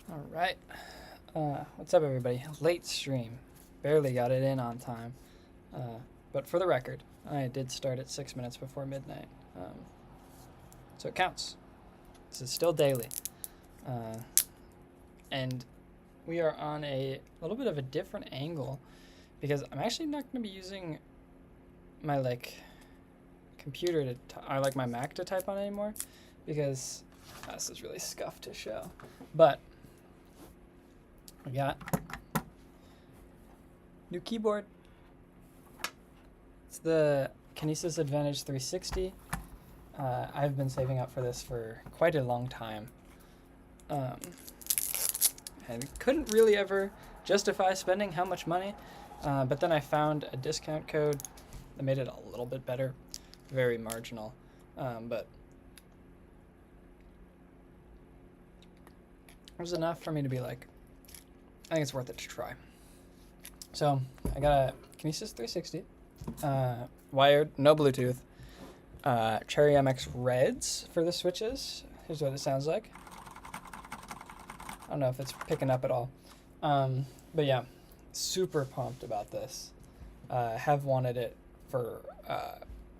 All right. What's up, everybody? Late stream. Barely got it in on time. But for the record, I did start at 6 minutes before midnight. So it counts. This is still daily. And we are on a little bit of a different angle because I'm actually not going to be using my computer or my Mac to type on anymore because this is really scuffed to show. But we got new keyboard. It's the Kinesis Advantage 360. I've been saving up for this for quite a long time. And couldn't really ever justify spending how much money. But then I found a discount code that made it a little bit better. Very marginal. But it was enough for me to be like, I think it's worth it to try. So I got a Kinesis 360, wired, no Bluetooth, Cherry MX Reds for the switches. Here's what it sounds like. I don't know if it's picking up at all. But yeah, super pumped about this. Have wanted it for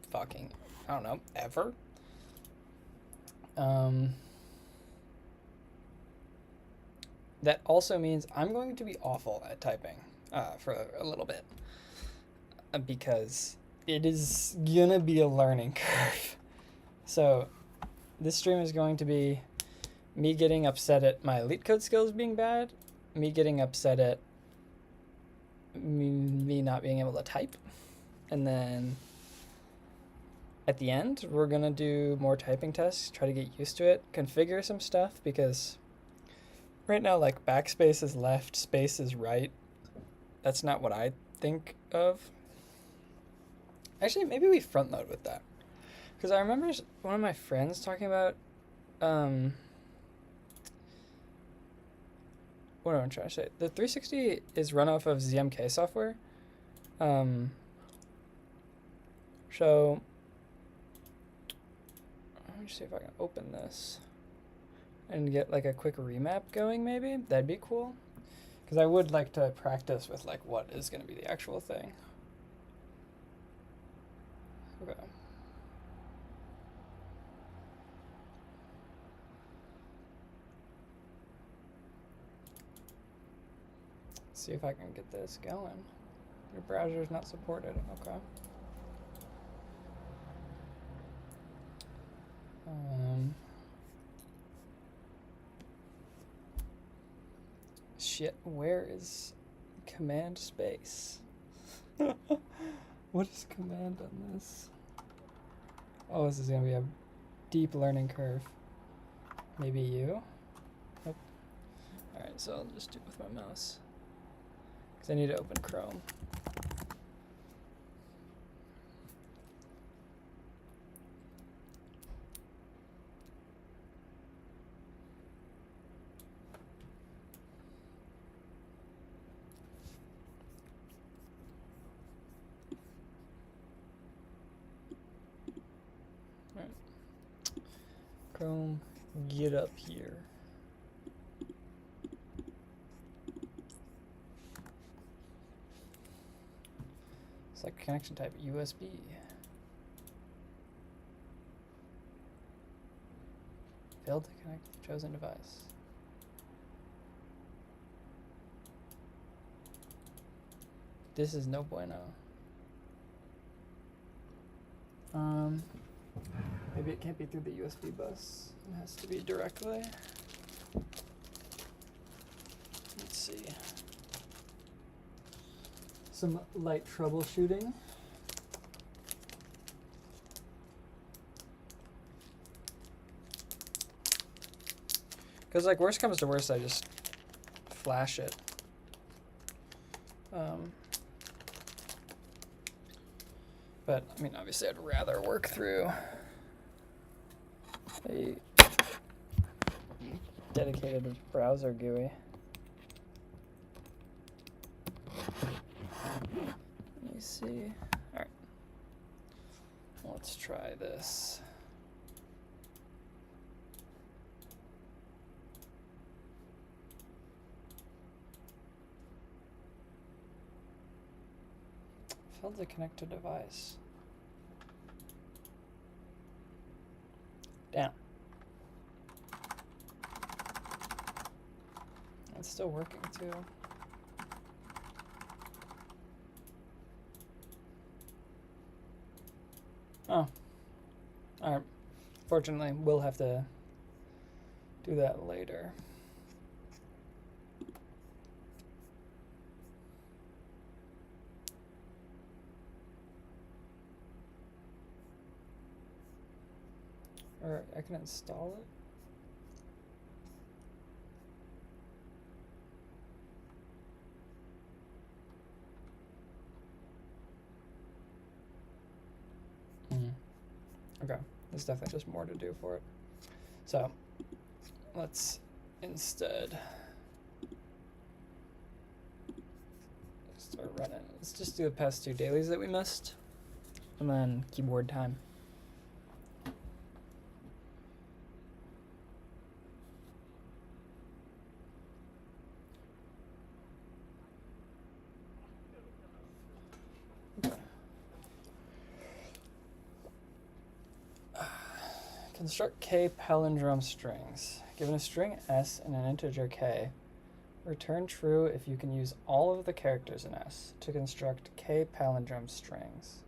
fucking, I don't know, ever. That also means I'm going to be awful at typing for a little bit because it is gonna be a learning curve. So this stream is going to be me getting upset at my leetcode skills being bad, me getting upset at me not being able to type, and then at the end we're gonna do more typing tests, try to get used to it, configure some stuff, because right now, like, backspace is left, space is right. That's not what I think of. Actually, maybe we front load with that. Because I remember one of my friends talking about, what am I trying to say? The 360 is run off of ZMK software. So, let me see if I can open this and get like a quick remap going, maybe. That'd be cool. Because I would like to practice with like what is going to be the actual thing. Okay. See if I can get this going. Your browser is not supported. Okay. Shit, where is command space? What is command on this? Oh, this is gonna be a deep learning curve. Maybe you? Nope. Alright, so I'll just do it with my mouse. Because I need to open Chrome. Alright. Chrome, get up here. Select connection type USB. Failed to connect the chosen device. This is no bueno. Maybe it can't be through the USB bus. It has to be directly. Let's see. Some light troubleshooting. Because, like, worst comes to worst, I just flash it. But, I mean, obviously I'd rather work through a dedicated browser GUI. Let me see. Alright. Let's try this. Failed to connect to device. Damn. It's still working too. Oh. Alright. Fortunately, we'll have to do that later. Or I can install it. Okay, there's definitely just more to do for it. So let's instead start running. Let's just do the past 2 dailies that we missed, and then keyboard time. Construct k palindrome strings. Given a string s and an integer k, return true if you can use all of the characters in s to construct k palindrome strings.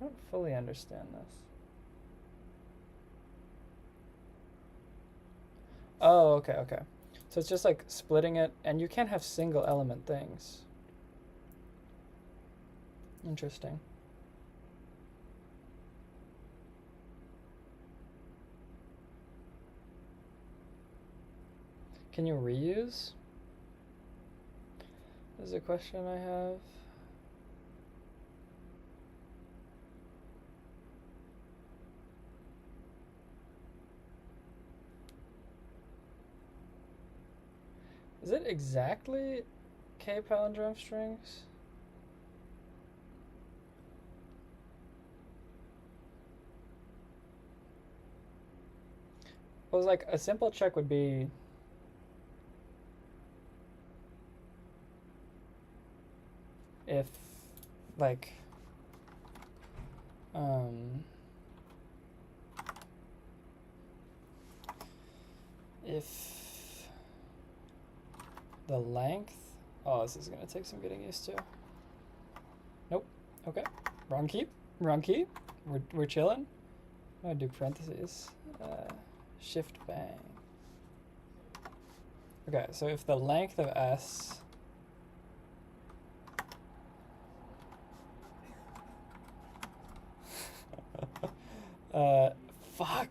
I don't fully understand this. Oh, okay, okay. So it's just like splitting it, and you can't have single element things. Interesting. Can you reuse? Is a question I have. Is it exactly k palindrome strings? Well, like a simple check would be if like if the length, oh, this is gonna take some getting used to. Nope. Okay. Wrong key. Wrong key. We're chilling. I'm gonna do parentheses. Shift bang. Okay, so if the length of s fuck.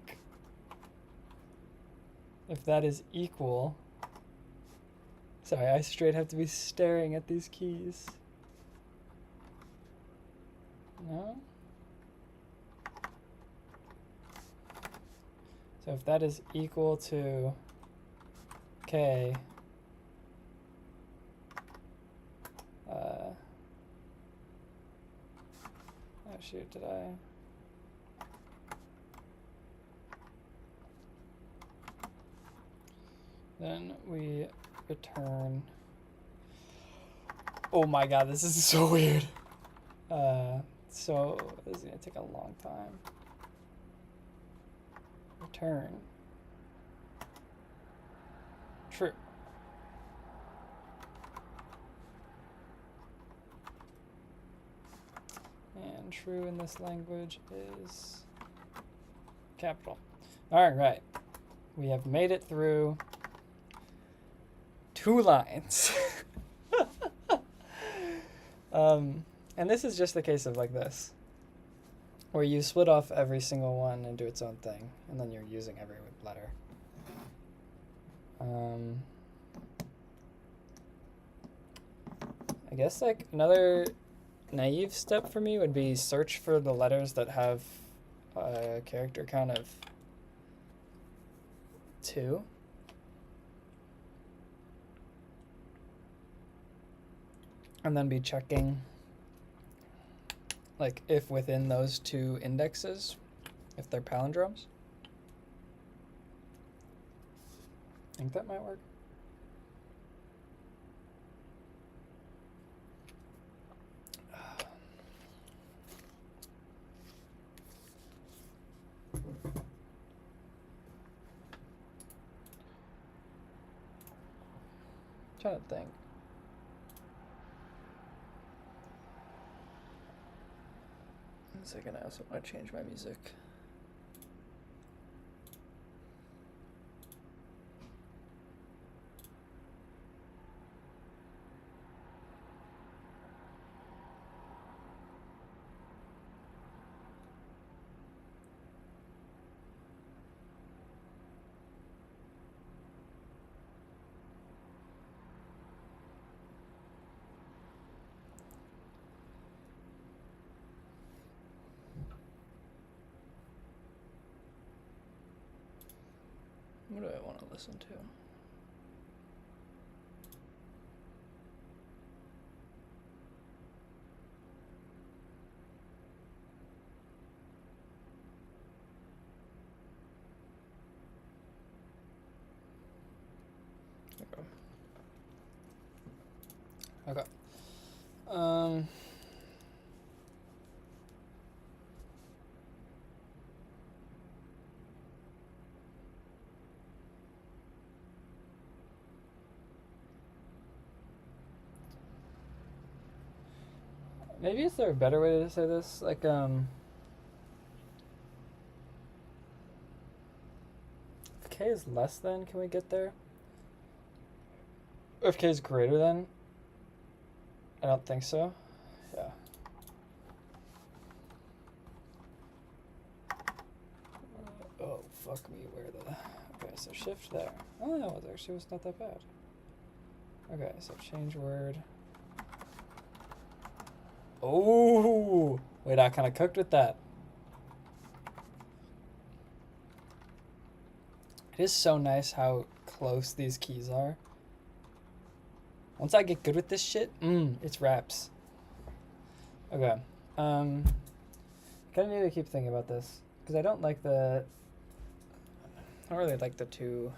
If that is equal, sorry, I straight have to be staring at these keys. No? So if that is equal to k, oh shoot, did I? Then we return. Oh my god, this is so weird. So this is gonna take a long time. Return true. And true in this language is capital. All right, we have made it through 2 lines. And this is just the case of like this, where you split off every single one and do its own thing, and then you're using every letter. I guess like another naive step for me would be search for the letters that have a character count of 2. and then be checking like if within those two indexes, if they're palindromes. I think that might work. Trying to think. One second, I also want to change my music. What do I want to listen to? Okay. Maybe is there a better way to say this? Like, if k is less than, can we get there? Or if k is greater than? I don't think so. Yeah. Oh, fuck me, where the... Okay, so shift there. Oh, that was actually was not that bad. Okay, so change word. Oh, wait, I kind of cooked with that. It is so nice how close these keys are. Once I get good with this shit, it's raps. Okay. Kind of need to keep thinking about this because I don't like the. I don't really like the two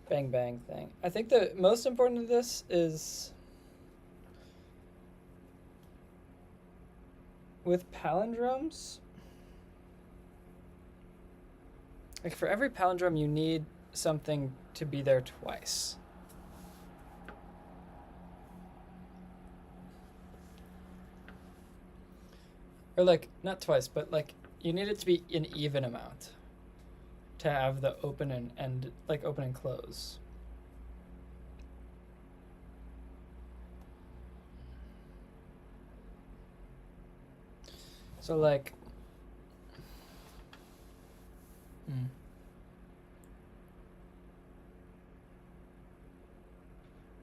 bang bang thing. I think the most important of this is with palindromes. Like for every palindrome, you need something to be there twice. Or like, not twice, but like you need it to be an even amount to have the open and end, like open and close. So like,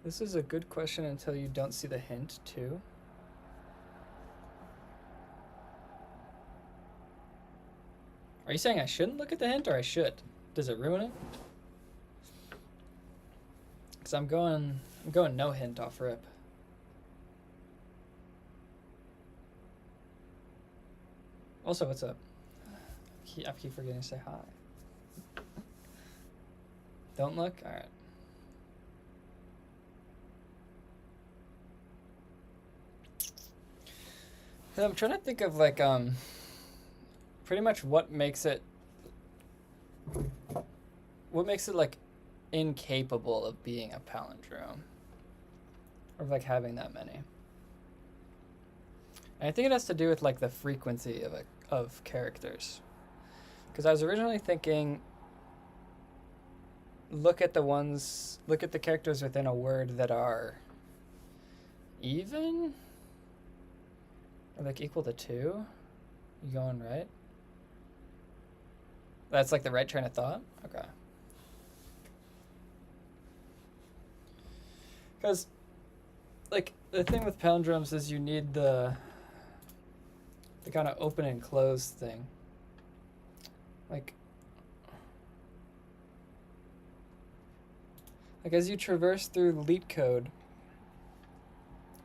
this is a good question until you don't see the hint too. Are you saying I shouldn't look at the hint or I should? Does it ruin it? Because I'm going no hint off rip. Also, what's up? I keep forgetting to say hi. Don't look? All right. I'm trying to think of like pretty much what makes it like incapable of being a palindrome or like having that many. And I think it has to do with like the frequency of characters. Because I was originally thinking look at the characters within a word that are even or like equal to 2. You going right? That's like the right train of thought? Okay. Because, like, the thing with palindromes is you need the kind of open and close thing. Like as you traverse through leetcode,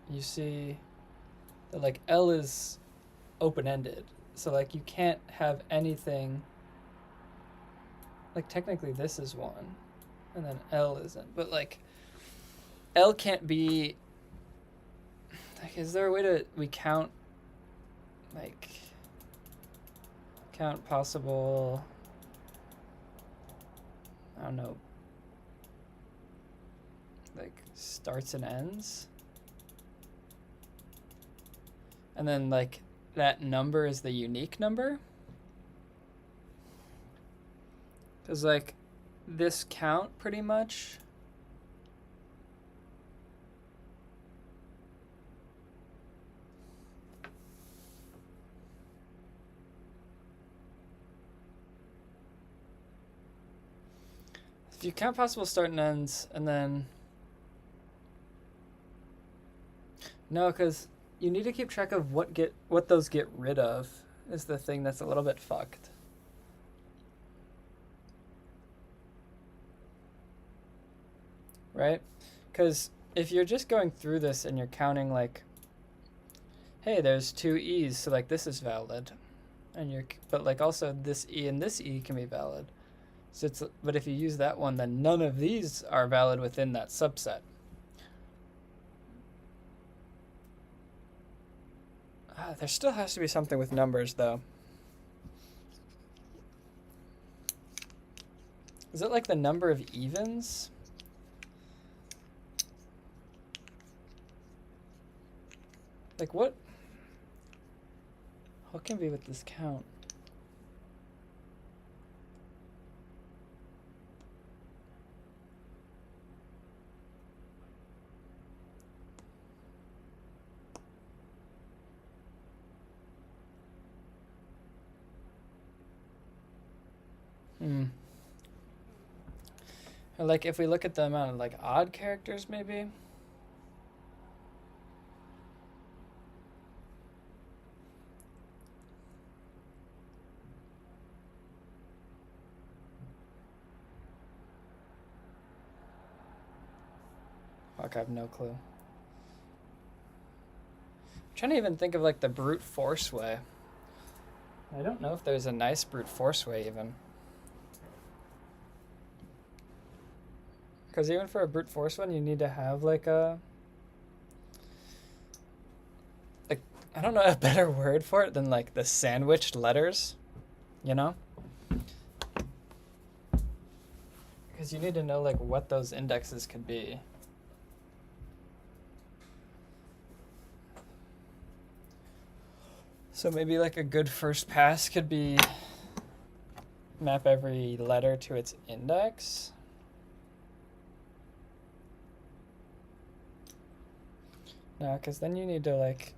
you see that like L is open-ended. So like you can't have anything, like technically this is 1 and then L isn't, but like L can't be, like, is there a way to, we count, like, count possible, I don't know, like starts and ends? And then like that number is the unique number? Because like this count pretty much if you count possible start and ends, and then no, because you need to keep track of what those get rid of is the thing that's a little bit fucked. Right? Because if you're just going through this and you're counting like, hey, there's 2 E's, so like this is valid, and but like also this E and this E can be valid. So but if you use that one, then none of these are valid within that subset. There still has to be something with numbers, though. Is it like the number of evens? Like what can be with this count? Or like if we look at the amount of like odd characters, maybe. Fuck, I have no clue. I'm trying to even think of like the brute force way. I don't know if there's a nice brute force way even. Because even for a brute force one, you need to have like a, like, I don't know a better word for it than like the sandwiched letters, you know? Because you need to know like what those indexes could be. So maybe like a good first pass could be map every letter to its index. No, because then you need to like,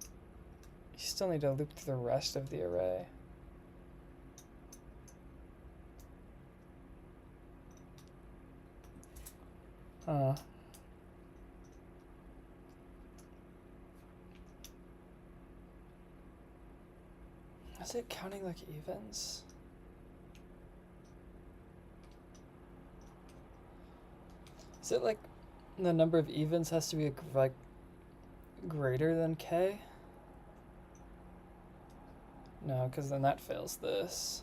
you still need to loop through the rest of the array. Is it counting like evens? Is it like the number of evens has to be like greater than k? No, because then that fails this.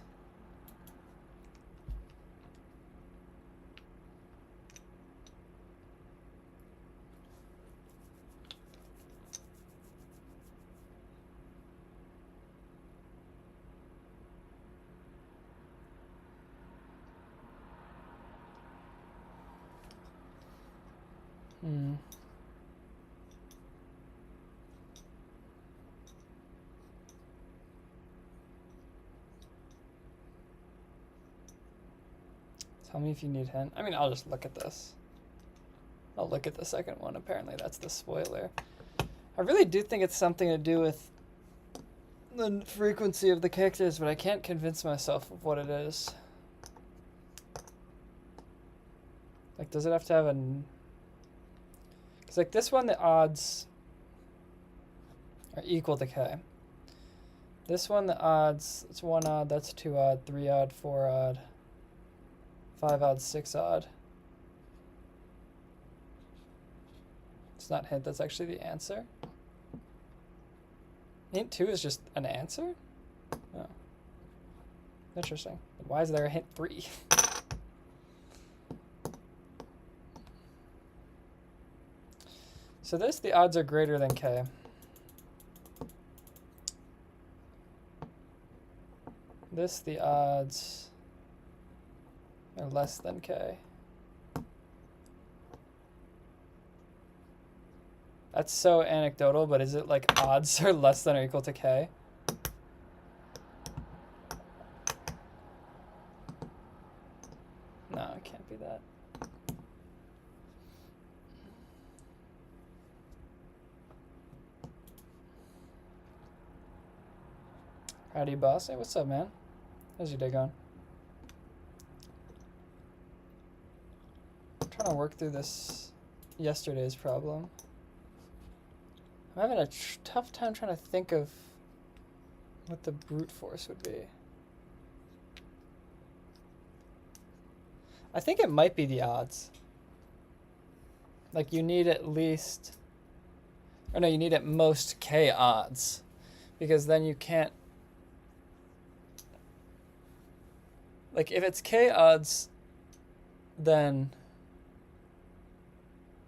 Tell me if you need hint. I mean, I'll just look at this. I'll look at the second one. Apparently that's the spoiler. I really do think it's something to do with the frequency of the characters, but I can't convince myself of what it is. Like, does it have to have a... Because like this one, the odds are equal to k. This one, the odds, it's 1 odd, that's 2 odd, 3 odd, 4 odd, 5 odd, 6 odd. It's not hint, that's actually the answer. Hint 2 is just an answer? Oh. Interesting. Why is there a hint 3? So this, the odds are greater than k. This, the odds are less than k. That's so anecdotal, but is it like odds are less than or equal to k? No, it can't be that. Howdy, boss. Hey, what's up, man? How's your day going? I'm trying to work through this yesterday's problem. I'm having a tough time trying to think of what the brute force would be. I think it might be the odds. Like you need at least, or no, you need at most k odds, because then you can't, like if it's k odds, then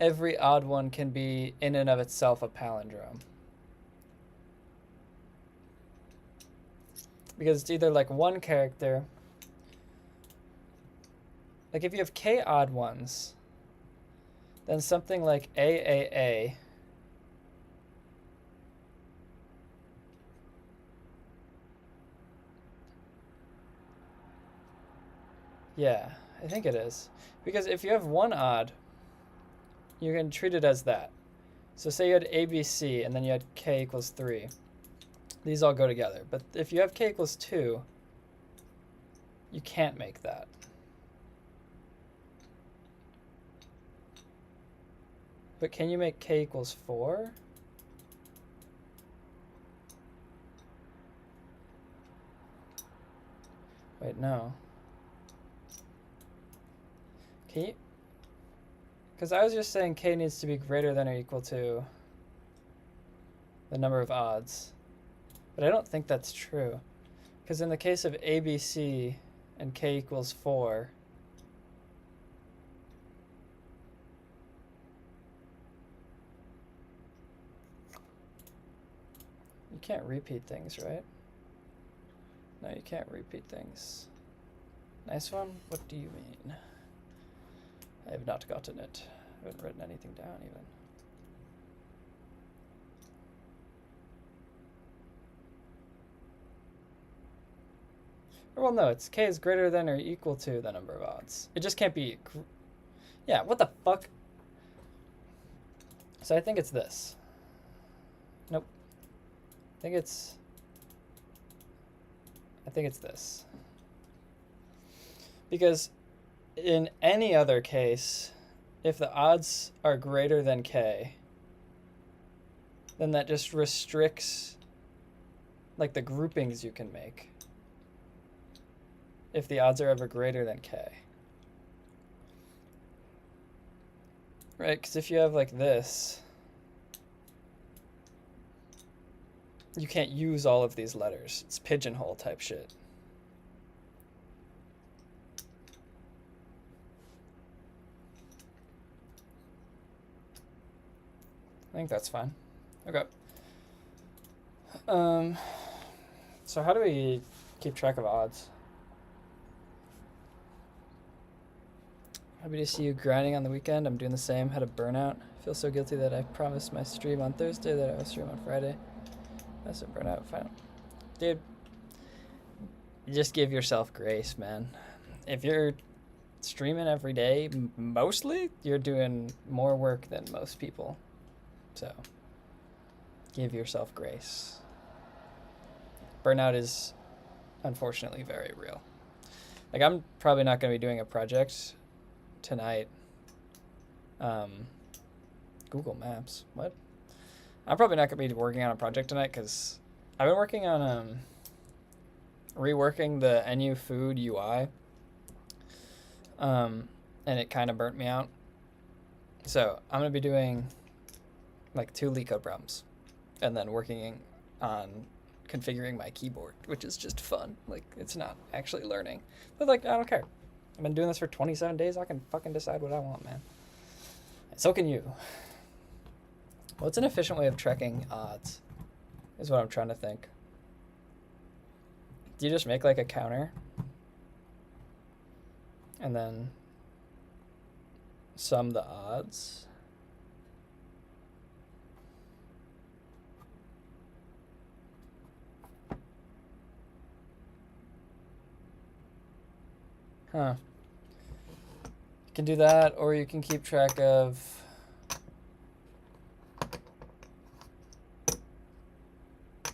every odd one can be in and of itself a palindrome. Because it's either like one character, like if you have k odd ones, then something like AAA yeah, I think it is. Because if you have one odd, you can treat it as that. So say you had ABC and then you had k equals 3. These all go together. But if you have k equals 2, you can't make that. But can you make k equals 4? Wait, no. Can you? Because I was just saying k needs to be greater than or equal to the number of odds. But I don't think that's true. Because in the case of ABC and k equals 4, you can't repeat things, right? No, you can't repeat things. Nice one? What do you mean? I have not gotten it. I haven't written anything down even. Well, no, it's k is greater than or equal to the number of odds. It just can't be... Yeah, what the fuck? So I think it's this. Nope. I think it's this. Because in any other case, if the odds are greater than k, then that just restricts like the groupings you can make if the odds are ever greater than k. Right, because if you have like this, you can't use all of these letters. It's pigeonhole type shit. I think that's fine. Okay. So how do we keep track of odds? Happy to see you grinding on the weekend. I'm doing the same. Had a burnout. Feel so guilty that I promised my stream on Thursday that I would stream on Friday. That's a burnout. Fine. Dude, just give yourself grace, man. If you're streaming every day, mostly, you're doing more work than most people. So, give yourself grace. Burnout is, unfortunately, very real. Like, I'm probably not going to be doing a project tonight. Google Maps. What? I'm probably not going to be working on a project tonight because I've been working on reworking the NU Food UI. And it kind of burnt me out. So, I'm going to be doing like 2 LeetCode problems and then working on configuring my keyboard, which is just fun. Like, it's not actually learning. But, like, I don't care. I've been doing this for 27 days. I can fucking decide what I want, man. And so can you. What's an efficient way of checking odds? Is what I'm trying to think. Do you just make, like, a counter? And then sum the odds? Huh. You can do that, or you can keep track of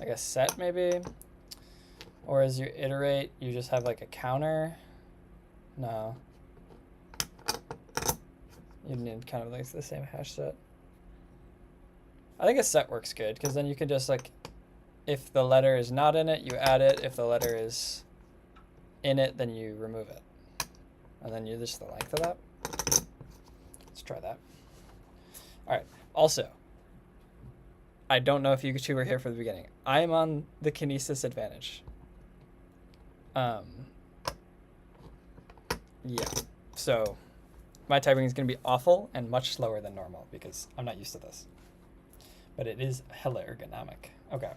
like a set maybe, or as you iterate you just have like a counter. No, you need kind of like the same hash set. I think a set works good because then you can just like, if the letter is not in it, you add it. If the letter is in it, then you remove it. And then you just the length of that. Let's try that. All right. Also, I don't know if you two were here for the beginning. I am on the Kinesis advantage. Yeah. So my typing is going to be awful and much slower than normal because I'm not used to this. But it is hella ergonomic. Okay.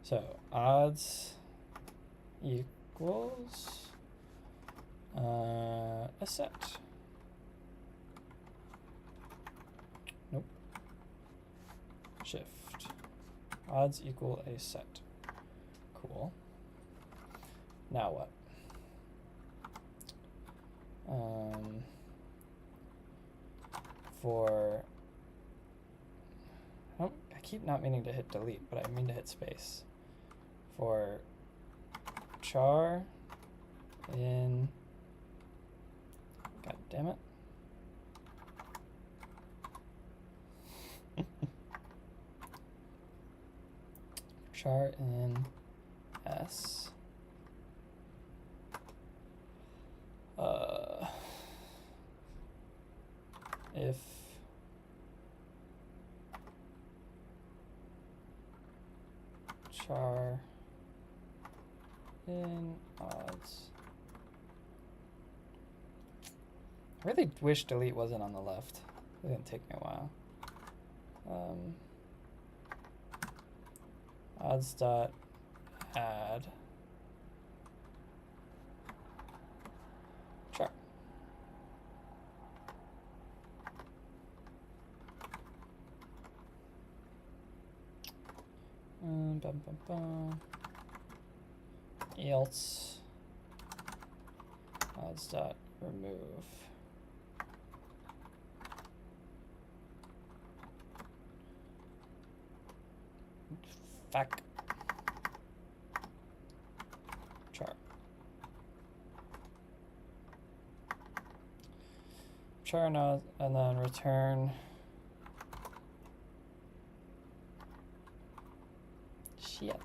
So odds equals a set. Nope. Shift. Odds equal a set. Cool. Now what? For I keep not meaning to hit delete, but I mean to hit space. For char in, god damn it. Char in S. If char in odds. I really wish delete wasn't on the left. It didn't take me a while. Odds dot add char. Else odds dot remove. Fuck. Char. Char node and then return. Shit.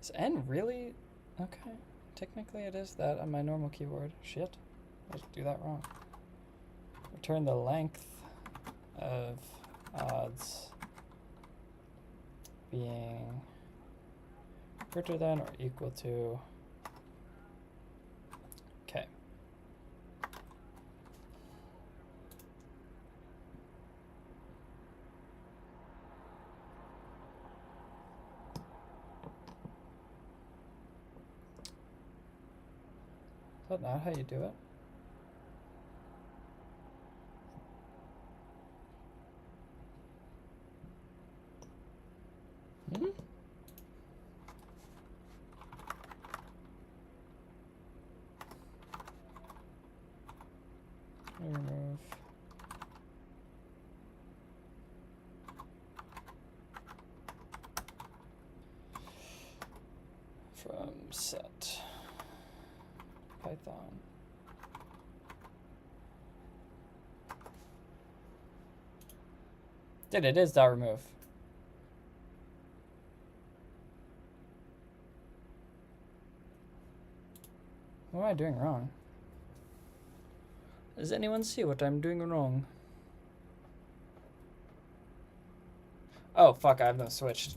Is N really? Okay. Technically it is that on my normal keyboard. Shit. I just do that wrong. Return the length of odds being greater than or equal to. Okay. Is that not how you do it? Hmm? Remove from set Python. Dude, it is dot remove. What am I doing wrong? Does anyone see what I'm doing wrong? Oh, fuck, I have them switched.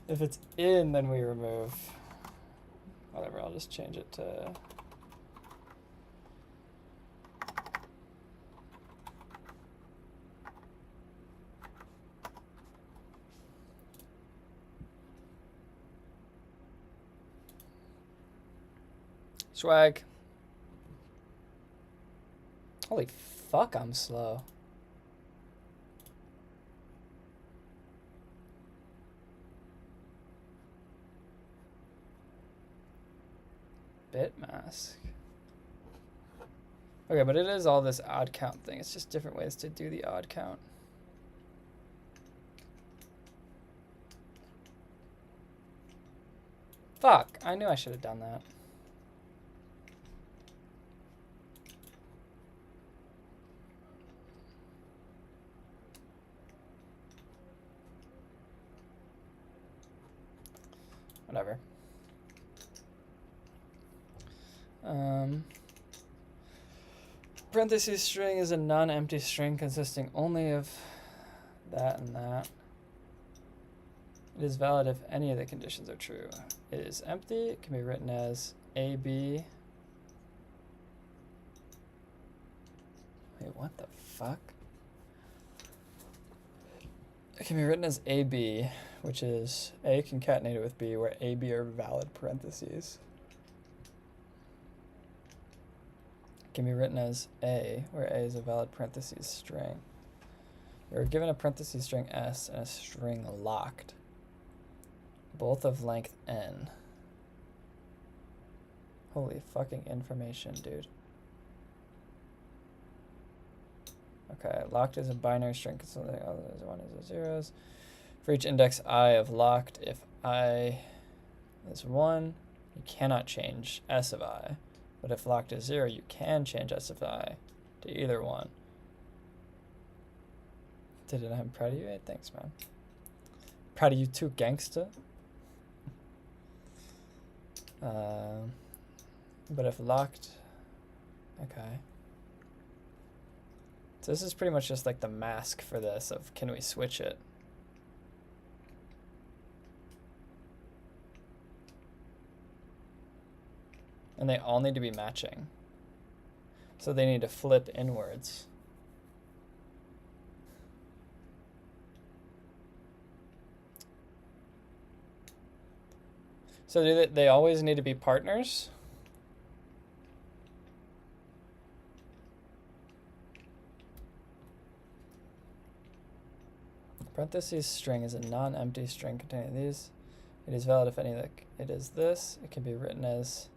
If it's in, then we remove. Whatever, I'll just change it to... Swag. Holy fuck, I'm slow. Bit mask. Okay, but it is all this odd count thing. It's just different ways to do the odd count. Fuck, I knew I should have done that. Whatever. Parentheses string is a non-empty string consisting only of that and that. It is valid if any of the conditions are true. It is empty. It can be written as AB. Wait, what the fuck? It can be written as AB, which is A concatenated with B, where AB are valid parentheses. It can be written as A, where A is a valid parentheses string. We are given a parentheses string S and a string locked, both of length N. Holy fucking information, dude. Okay, locked is a binary string consisting of others, one is zeros. For each index I of locked, if I is 1, you cannot change S of I. But if locked is 0, you can change S of I to either one. Did it? I'm proud of you. Hey, thanks, man. Proud of you too, gangsta. But if locked, okay. So this is pretty much just like the mask for this of can we switch it? And they all need to be matching. So they need to flip inwards. So do they always need to be partners? Parentheses string is a non-empty string containing these. It is valid if any of it is this. It can be written as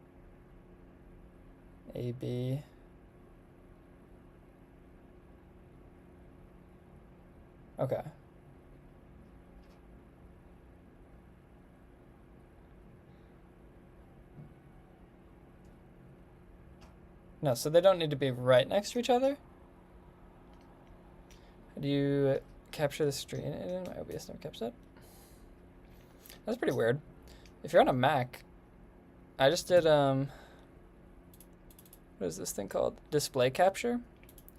AB. Okay. No, so they don't need to be right next to each other? How do you capture the string? My OBS never captures that. That's pretty weird. If you're on a Mac, I just did, what is this thing called? Display capture.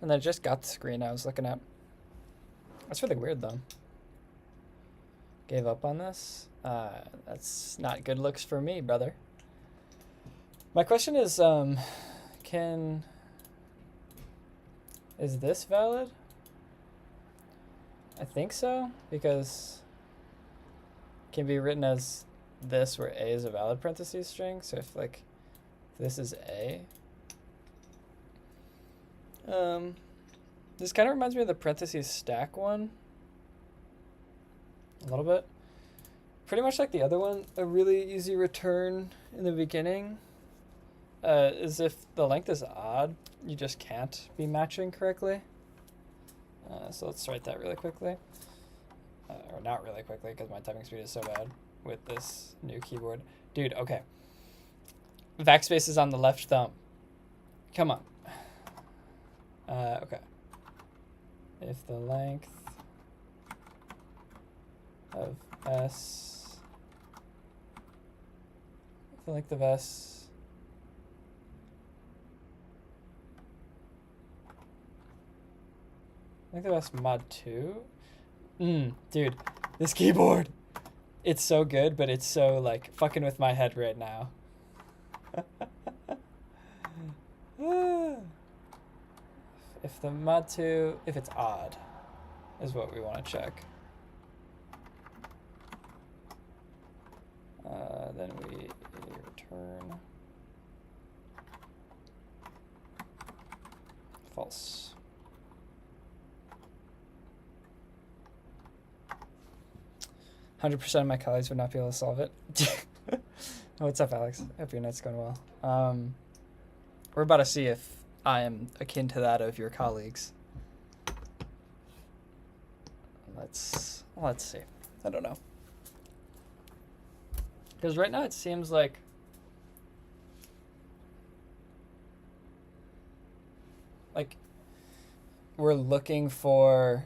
And I just got the screen I was looking at. That's really weird though. Gave up on this. That's not good looks for me, brother. My question is, is this valid? I think so, because it can be written as this where A is a valid parentheses string. So if like this is A, this kind of reminds me of the parentheses stack one a little bit. Pretty much like the other one, a really easy return in the beginning is if the length is odd, you just can't be matching correctly. So let's write that really quickly. Or not really quickly, because my typing speed is so bad with this new keyboard. Dude, okay. Backspace is on the left thumb. Come on. Okay. If the length of S, if the length of S I think that's mod 2. Dude, this keyboard. It's so good, but it's so, like, fucking with my head right now. If the mod 2, if it's odd, is what we want to check. Then we return false. "100% of my colleagues would not be able to solve it." What's up, Alex? Hope your night's going well. We're about to see if I am akin to that of your colleagues. Let's see. I don't know. Because right now it seems like we're looking for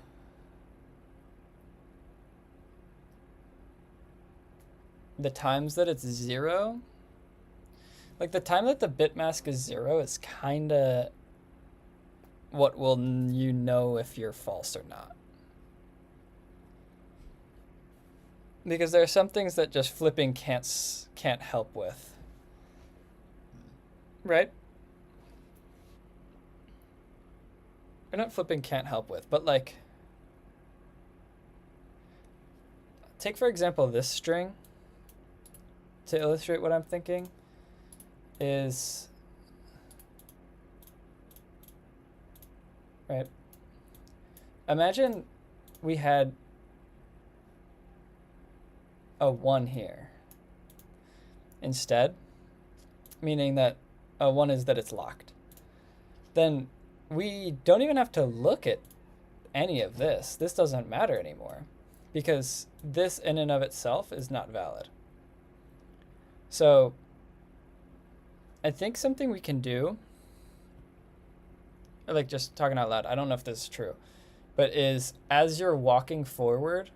the times that it's 0. Like the time that the bit mask is 0 is kind of what will you know if you're false or not. Because there are some things that just flipping can't help with. Right? Or not flipping can't help with, but like, take for example this string to illustrate what I'm thinking is, right? Imagine we had a 1 here instead, meaning that a 1 is that it's locked. Then we don't even have to look at any of this. This doesn't matter anymore because this in and of itself is not valid. So I think something we can do, like just talking out loud, I don't know if this is true, but is as you're walking forward,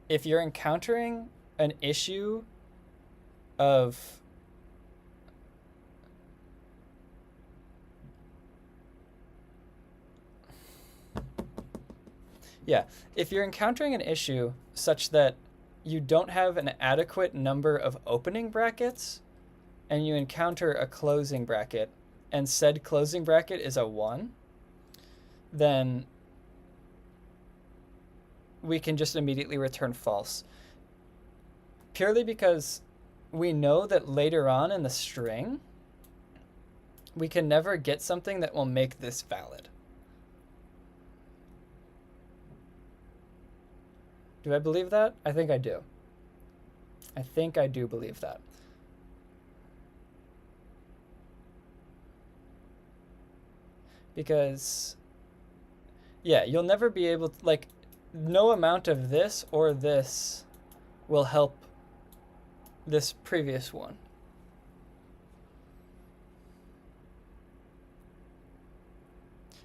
if you're encountering an issue of if you're encountering an issue such that you don't have an adequate number of opening brackets and you encounter a closing bracket and said closing bracket is a 1, then we can just immediately return false. Purely because we know that later on in the string, we can never get something that will make this valid. Do I believe that? I think I do. I think I do believe that. Because, yeah, you'll never be able to, like, no amount of this or this will help this previous one.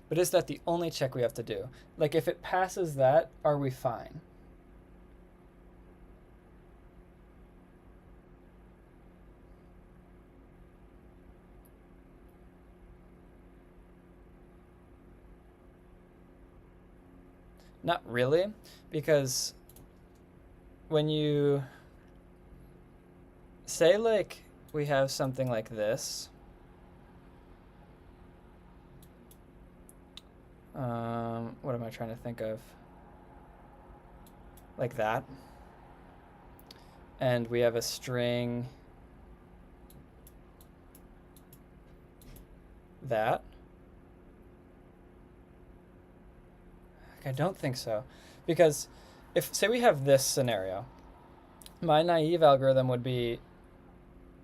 But is that the only check we have to do? Like, if it passes that, are we fine? Not really, because when you say, like, we have something like this, what am I trying to think of? Like that. And we have a string that. I don't think so. Because if, say we have this scenario, my naive algorithm would be,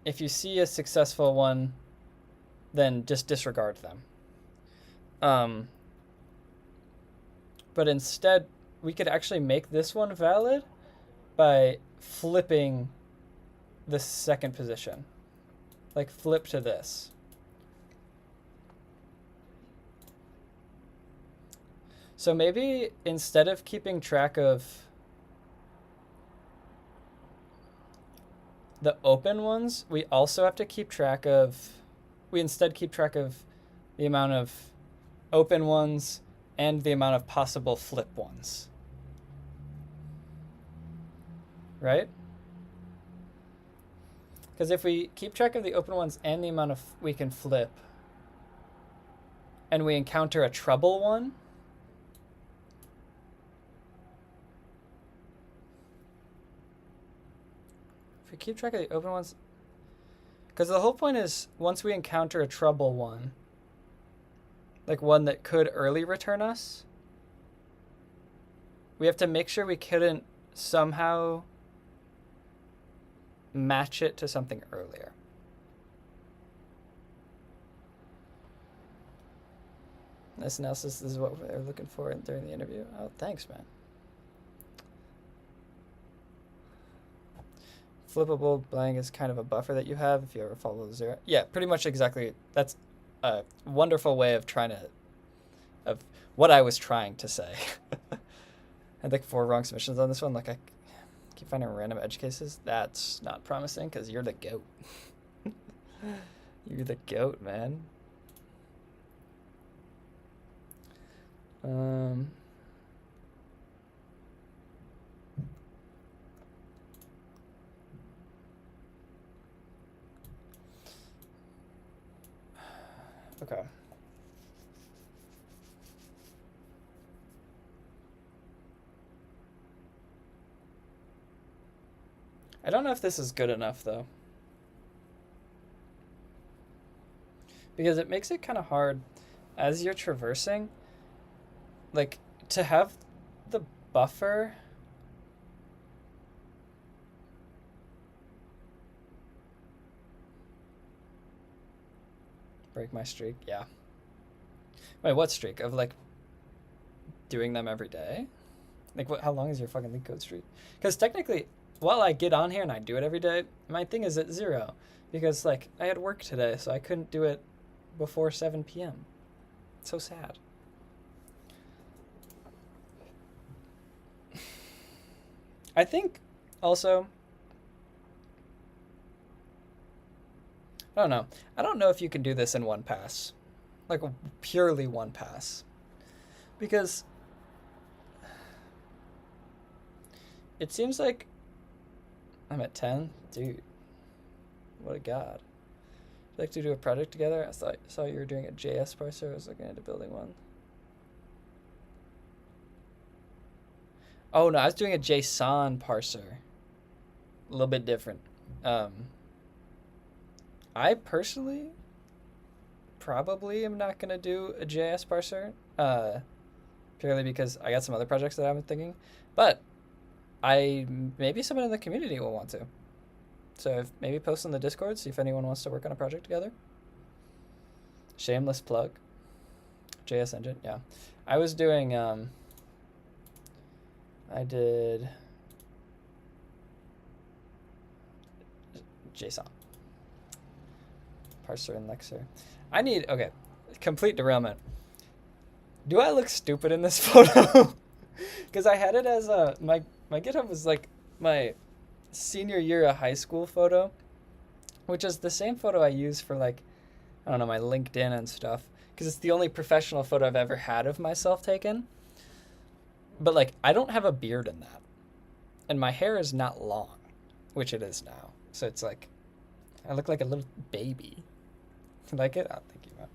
if you see a successful one, then just disregard them. But instead, we could actually make this one valid by flipping the second position. Like flip to this. So maybe instead of keeping track of the open ones, we also have to keep track of, we instead keep track of the amount of open ones and the amount of possible flip ones. Right? Because if we keep track of the open ones and the amount of we can flip, and we encounter a trouble one, if we keep track of the open ones, because the whole point is once we encounter a trouble one, like one that could early return us, we have to make sure we couldn't somehow match it to something earlier. This analysis is what we're looking for during the interview. Oh, thanks, man. Flippable blank is kind of a buffer that you have if you ever follow the zero. Yeah, pretty much exactly. That's a wonderful way of of what I was trying to say. I had like 4 wrong submissions on this one. Like I keep finding random edge cases. That's not promising because you're the goat. You're the goat, man. Okay. I don't know if this is good enough though, because it makes it kind of hard as you're traversing, like to have the buffer break my streak. Yeah. Wait, what streak? Of like doing them every day? Like how long is your fucking leetcode streak? Because technically, while I get on here and I do it every day, my thing is at 0 because like I had work today, so I couldn't do it before 7 p.m. It's so sad. I think also, I don't know. I don't know if you can do this in one pass, like purely one pass, because it seems like I'm at 10, dude. What a god. Would you like to do a project together? I saw you were doing a JS parser. I was looking into building one. Oh no, I was doing a JSON parser. A little bit different. I personally probably am not gonna do a JS parser, purely because I got some other projects that I'm thinking, but maybe someone in the community will want to. So maybe post in the Discord, see if anyone wants to work on a project together. Shameless plug. JS engine, yeah. I was doing, I did JSON. Parser and Lexer. Okay, complete derailment. Do I look stupid in this photo? Because I had it as my GitHub was like my senior year of high school photo, which is the same photo I use for like, I don't know, my LinkedIn and stuff, because it's the only professional photo I've ever had of myself taken. But like, I don't have a beard in that, and my hair is not long, which it is now. So it's like, I look like a little baby. You like it? Oh, thank you, man.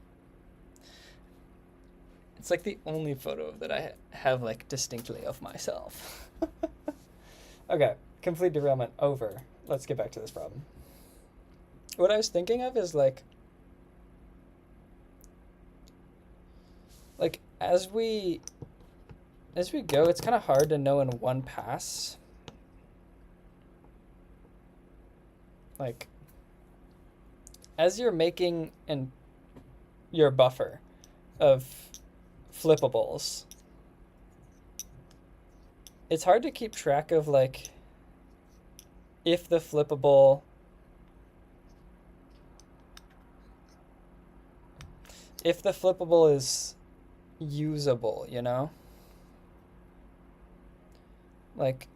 It's like the only photo that I have like distinctly of myself. Okay, complete derailment over. Let's get back to this problem. What I was thinking of is like as we go, it's kind of hard to know in one pass. Like, as you're making your buffer of flippables, it's hard to keep track of like if the flippable is usable, you know? Like,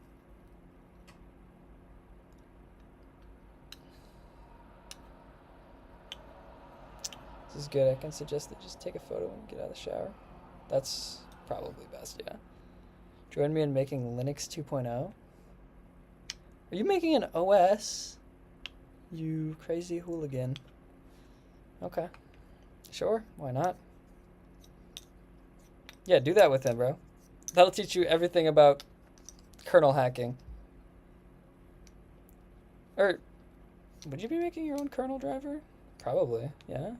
This is good. I can suggest that just take a photo and get out of the shower. That's probably best, yeah. Join me in making Linux 2.0. Are you making an OS? You crazy hooligan. Okay. Sure, why not? Yeah, do that with him, bro. That'll teach you everything about kernel hacking. Or, would you be making your own kernel driver? Probably, yeah.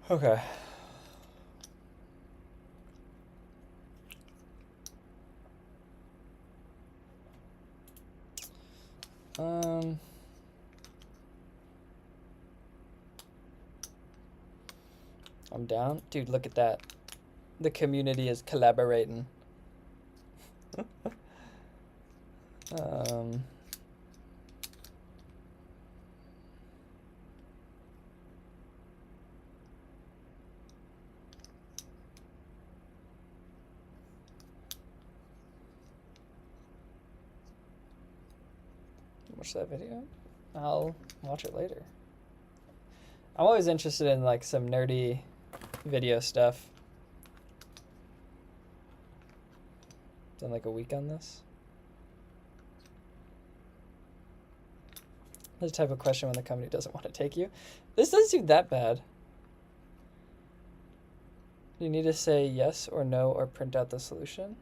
Okay. I'm down. Dude, look at that. The community is collaborating. Watch that video? I'll watch it later. I'm always interested in like some nerdy video stuff. Done like a week on this. The type of question when the company doesn't want to take you. This doesn't seem that bad. You need to say yes or no or print out the solution.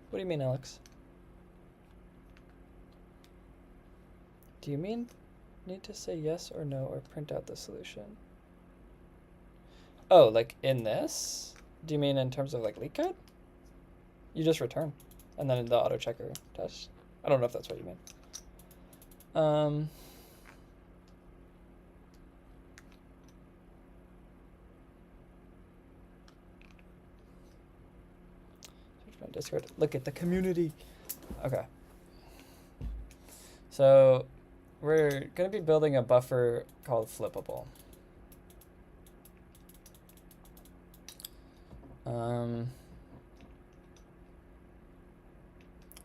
What do you mean, Alex? Do you mean need to say yes or no or print out the solution? Oh, like in this? Do you mean in terms of like leetcode? You just return. And then the auto checker test. I don't know if that's what you mean. Search my Discord. Look at the community. Okay. So we're going to be building a buffer called flippable.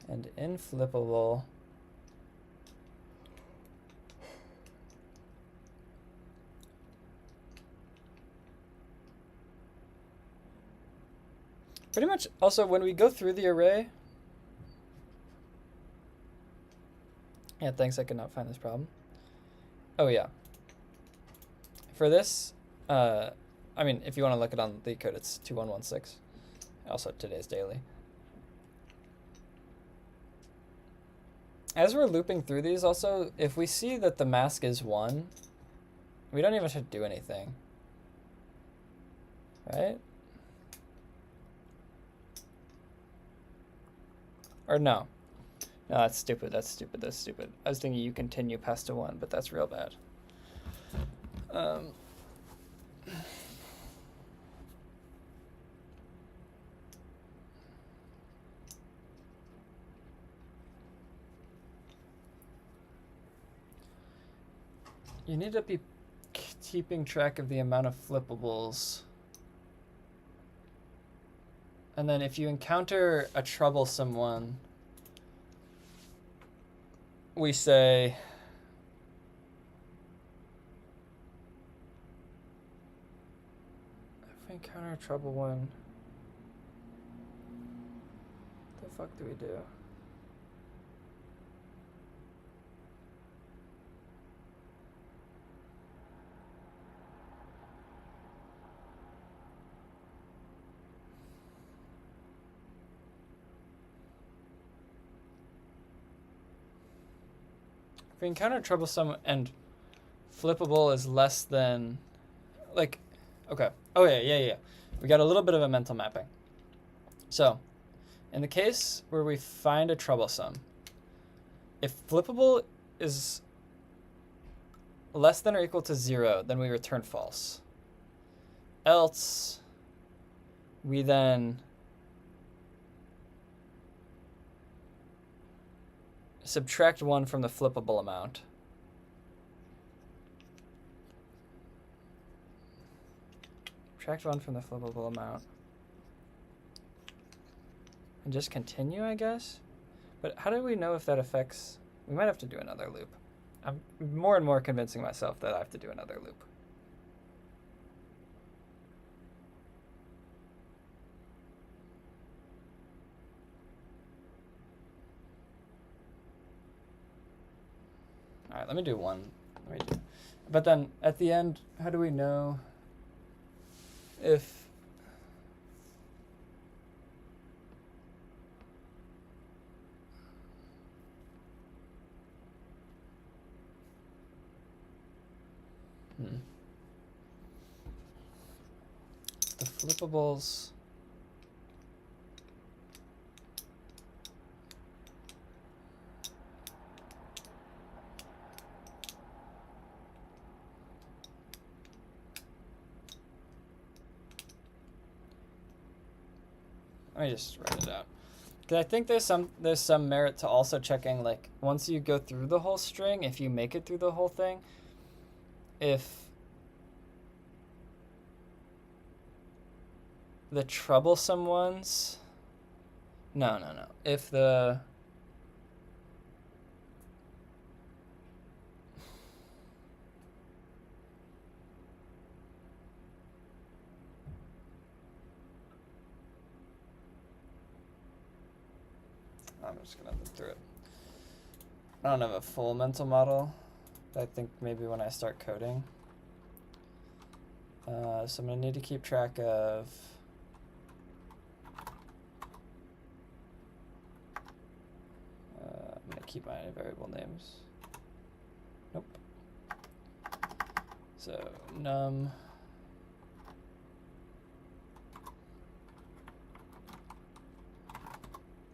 And in flippable, pretty much also when we go through the array, yeah, thanks, I could not find this problem. Oh yeah. For this, I mean, if you want to look it on leetcode, it's 2116. Also today's daily. As we're looping through these also, if we see that the mask is 1, we don't even have to do anything. Right? Or no. No, that's stupid, that's stupid, that's stupid. I was thinking you continue past to 1, but that's real bad. You need to be keeping track of the amount of flippables. And then if you encounter a troublesome one, we say if we encounter a trouble one, what the fuck do we do? If we encounter troublesome and flippable is less than, like, okay. Oh yeah. We got a little bit of a mental mapping. So, in the case where we find a troublesome, if flippable is less than or equal to 0, then we return false. Else, we then subtract 1 from the flippable amount. Subtract 1 from the flippable amount. And just continue, I guess? But how do we know if that affects... We might have to do another loop. I'm more and more convincing myself that I have to do another loop. All right, let me do one. But then at the end, how do we know if the flippables let me just write it out. Because I think there's some merit to also checking, like, once you go through the whole string, if you make it through the whole thing, if the troublesome ones, no. If the I'm just gonna look through it. I don't have a full mental model, but I think maybe when I start coding. So I'm gonna need to keep track of I'm gonna keep my variable names. Nope. So num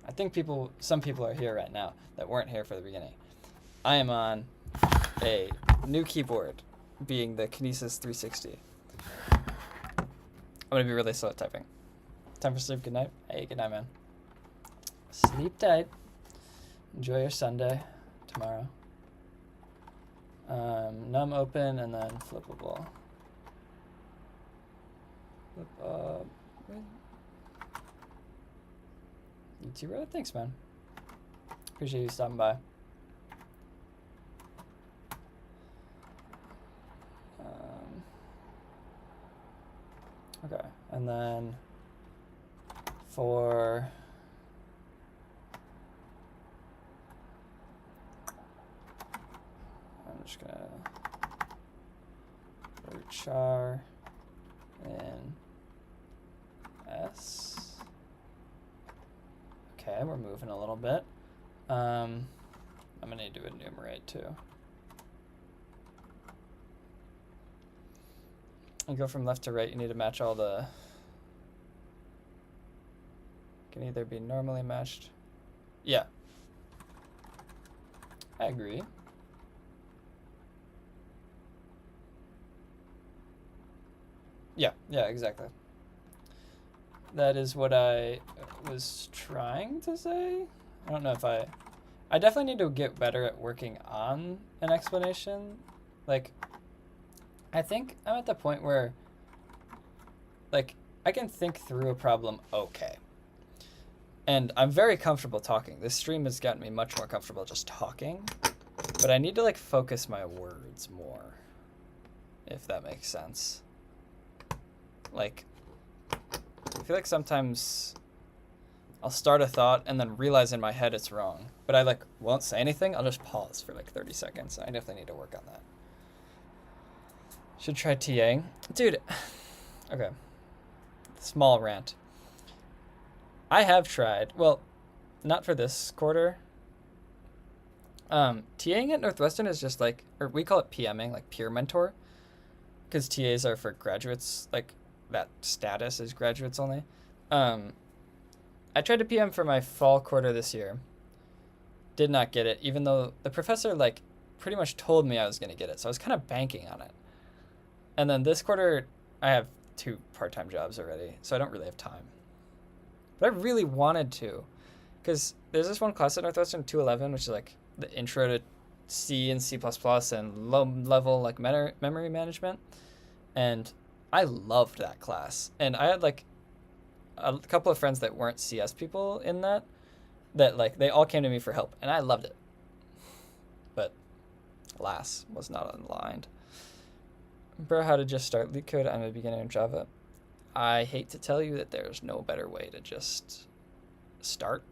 I think some people are here right now that weren't here for the beginning. I am on a new keyboard, being the Kinesis 360. I'm gonna be really slow at typing. Time for sleep. Good night. Hey, good night, man. Sleep tight. Enjoy your Sunday tomorrow. Num open and then flippable. YouTuber, thanks, man. Appreciate you stopping by. Okay, and then for I'm just gonna put char in S. Okay, we're moving a little bit. I'm gonna need to enumerate too. You go from left to right, you need to match all the, can either be normally matched. Yeah. I agree. Yeah, exactly. That is what I was trying to say. I don't know if I definitely need to get better at working on an explanation. Like, I think I'm at the point where, like, I can think through a problem okay. And I'm very comfortable talking. This stream has gotten me much more comfortable just talking. But I need to, like, focus my words more, if that makes sense. Like, I feel like sometimes I'll start a thought and then realize in my head it's wrong. But I, like, won't say anything. I'll just pause for, like, 30 seconds. I definitely need to work on that. Should try TAing. Dude, okay. Small rant. I have tried, well, not for this quarter. TAing at Northwestern is just like, or we call it PMing, like peer mentor, because TAs are for graduates, like that status is graduates only. I tried to PM for my fall quarter this year. Did not get it, even though the professor, like, pretty much told me I was going to get it, so I was kind of banking on it. And then this quarter, I have 2 part-time jobs already, so I don't really have time. But I really wanted to, because there's this one class at Northwestern, 211, which is like the intro to C and C++ and low-level like memory management. And I loved that class. And I had like a couple of friends that weren't CS people in that like they all came to me for help, and I loved it. But Lass was not aligned. Remember how to just start LeetCode? I'm a beginner in Java. I hate to tell you that there's no better way to just start.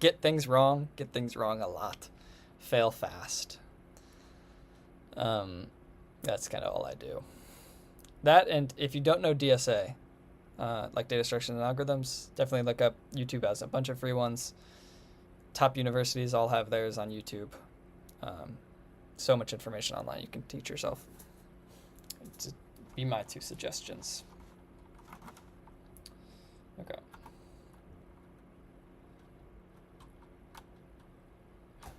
Get things wrong a lot. Fail fast. That's kind of all I do. That, and if you don't know DSA, like data structures and algorithms, definitely look up. YouTube has a bunch of free ones. Top universities all have theirs on YouTube. So much information online you can teach yourself. To be my 2 suggestions. Okay.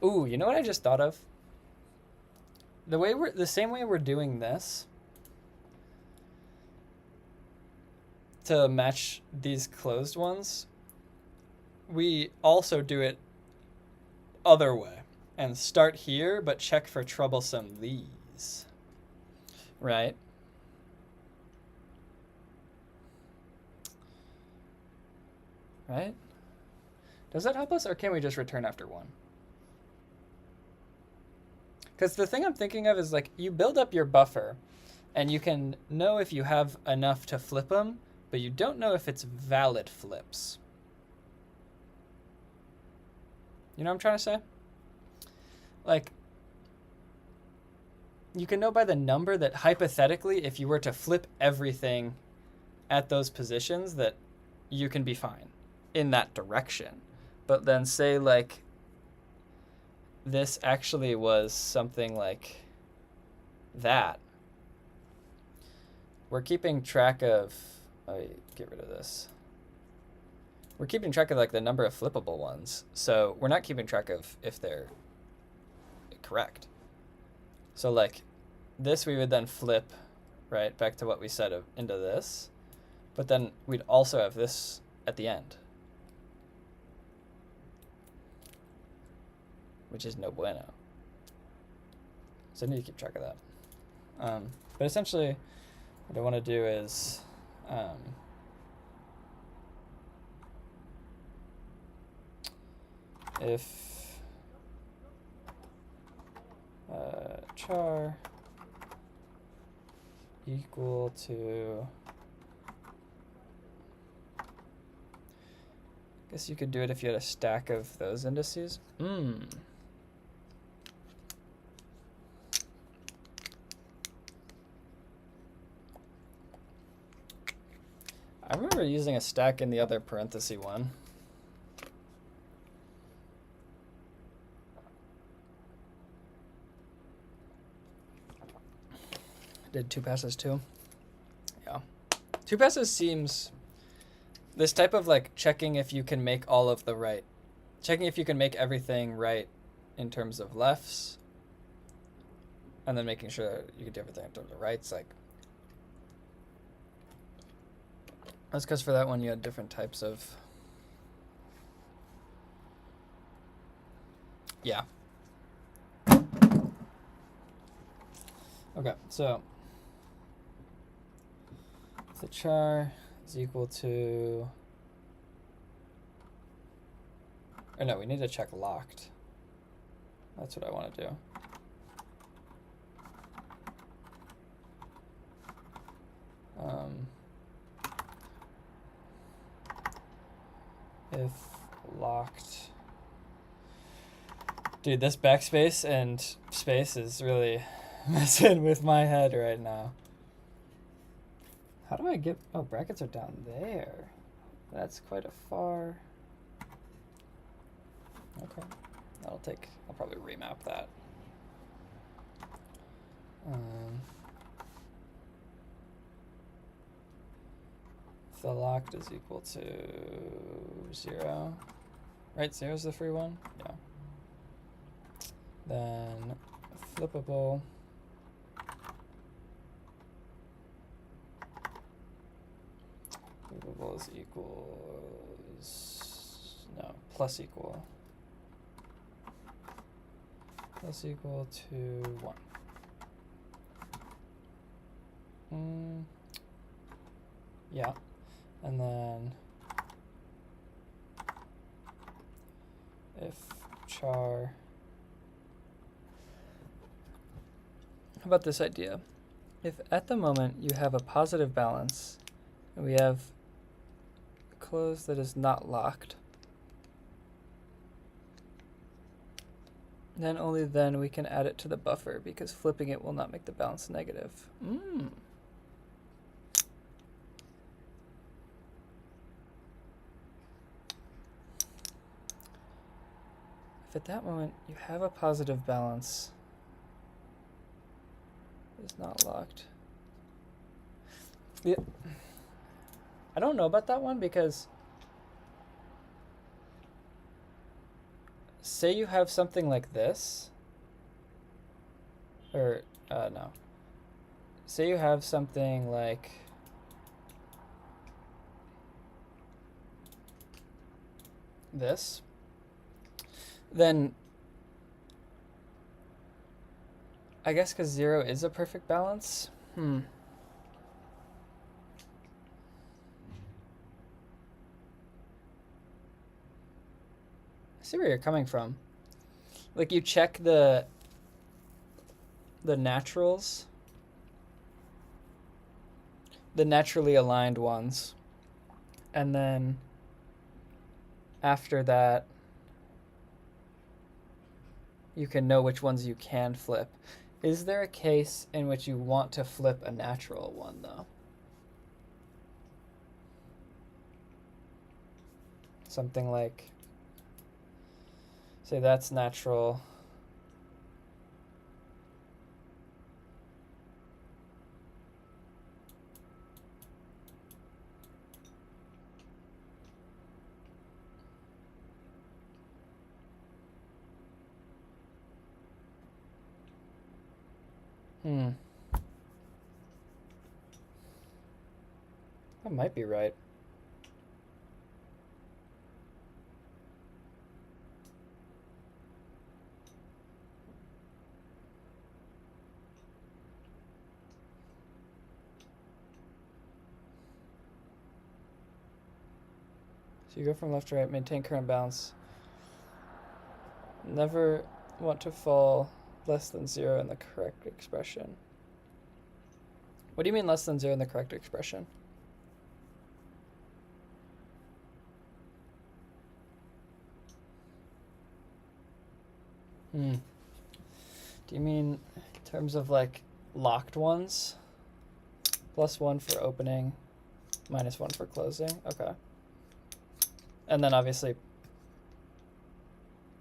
Ooh, you know what I just thought of? The same way we're doing this to match these closed ones, we also do it other way and start here, but check for troublesome these, right? Right? Does that help us, or can we just return after 1? Because the thing I'm thinking of is, like, you build up your buffer, and you can know if you have enough to flip them, but you don't know if it's valid flips. You know what I'm trying to say? Like, you can know by the number that hypothetically, if you were to flip everything at those positions, that you can be fine in that direction. But then say, like, this actually was something like that. We're keeping track of, get rid of this. We're keeping track of, like, the number of flippable ones. So we're not keeping track of if they're correct. So, like, this we would then flip, right, back to what we said into this. But then we'd also have this at the end, which is no bueno. So I need to keep track of that. But essentially, what I want to do is if char equal to, I guess you could do it if you had a stack of those indices. I remember using a stack in the other parenthesis one. Did 2 passes too? Yeah. 2 passes seems, this type of, like, checking if you can make all of the right, checking if you can make everything right in terms of lefts, and then making sure you can do everything in terms of rights, like, that's because for that one you had different types of, yeah. Okay, so the char is equal to, or no, we need to check locked. That's what I want to do. If locked, dude, this backspace and space is really messing with my head right now. How do I get, oh, brackets are down there. That's quite a far. Okay, I'll probably remap that. If the locked is equal to 0, right? 0 is the free one? Yeah. Then flippable. Flippable is equals, no, plus equal. Plus equal to 1. Yeah. And then if char How about this idea? If at the moment you have a positive balance and we have a close that is not locked, then only then we can add it to the buffer because flipping it will not make the balance negative. If at that moment you have a positive balance that is not locked. Yeah. I don't know about that one because say you have something like this, or no. Say you have something like this, then I guess because 0 is a perfect balance. I see where you're coming from. Like you check the naturals, the naturally aligned ones, and then after that you can know which ones you can flip. Is there a case in which you want to flip a natural one though? Something like, say that's natural. That might be right. So you go from left to right, maintain current balance. Never want to fall less than 0 in the correct expression. What do you mean less than 0 in the correct expression? Do you mean in terms of like locked ones? +1 for opening, -1 for closing? Okay. And then obviously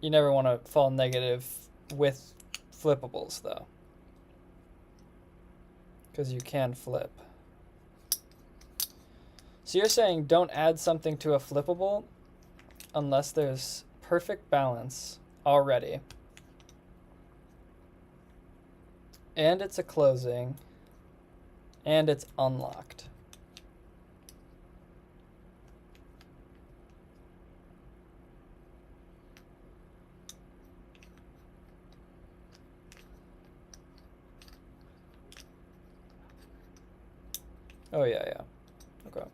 you never want to fall negative with flippables though, because you can flip. So you're saying don't add something to a flippable unless there's perfect balance already, and it's a closing, and it's unlocked. Oh yeah. Okay.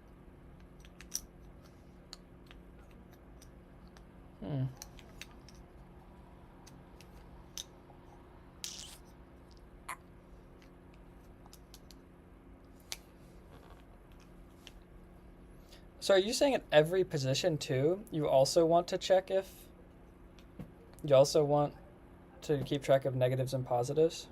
So are you saying at every position too, you also want to check if, you also want to keep track of negatives and positives?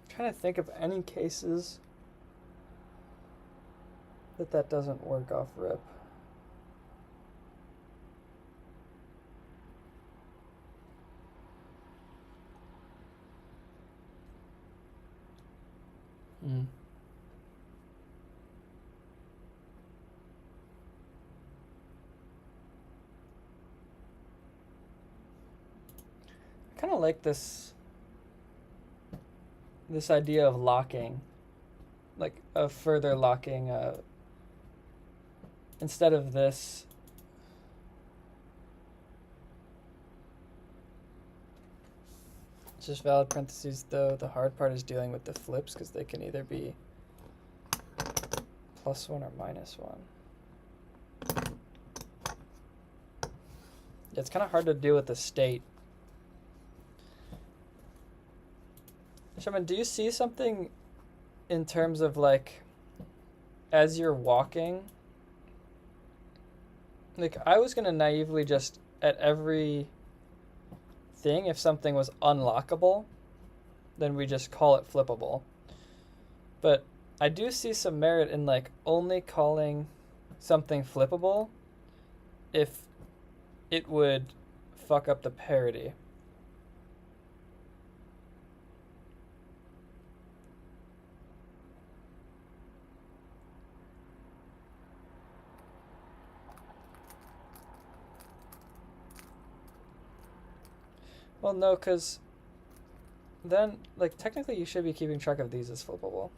Trying to think of any cases that doesn't work off rip. I kind of like this idea of locking, like of further locking, instead of this, just valid parentheses though. The hard part is dealing with the flips because they can either be +1 or -1. Yeah, it's kind of hard to deal with the state. Shaman, do you see something in terms of like, as you're walking? Like, I was gonna naively just at every thing, if something was unlockable, then we just call it flippable. But I do see some merit in like only calling something flippable if it would fuck up the parity. Well, no, because then, like, technically you should be keeping track of these as flippable.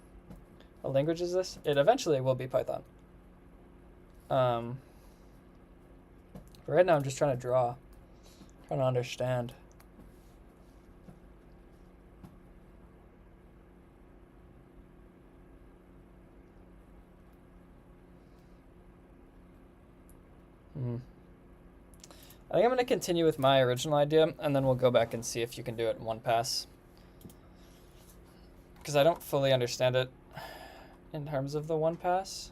What language is this? It eventually will be Python. But right now I'm just trying to draw, trying to understand. I think I'm going to continue with my original idea, and then we'll go back and see if you can do it in one pass. Because I don't fully understand it in terms of the one pass.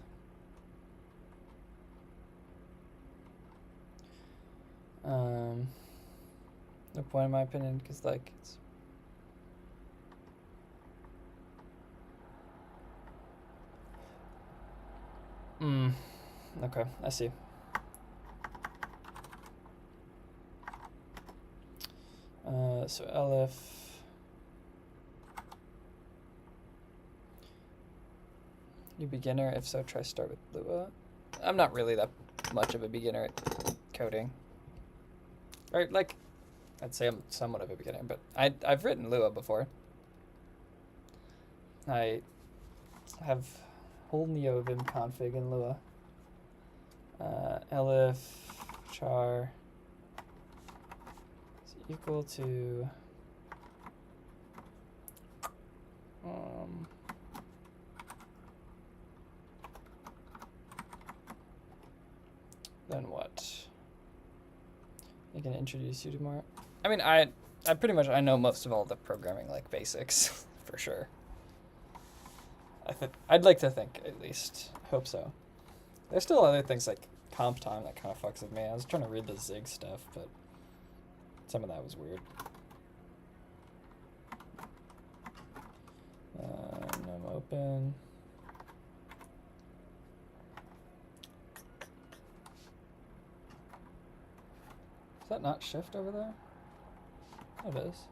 No point in my opinion, because like it's okay, I see. So elif you beginner, if so try start with Lua. I'm not really that much of a beginner at coding. Or like, I'd say I'm somewhat of a beginner, but I've written Lua before. I have whole neovim config in Lua. Elif char is equal to then what? I can introduce you to more. I mean, I pretty much I know most of all the programming like basics for sure. I'd like to think at least. Hope so. There's still other things like comp time that kind of fucks with me. I was trying to read the Zig stuff, but some of that was weird. Num open. Is that not shift over there? Oh, it is.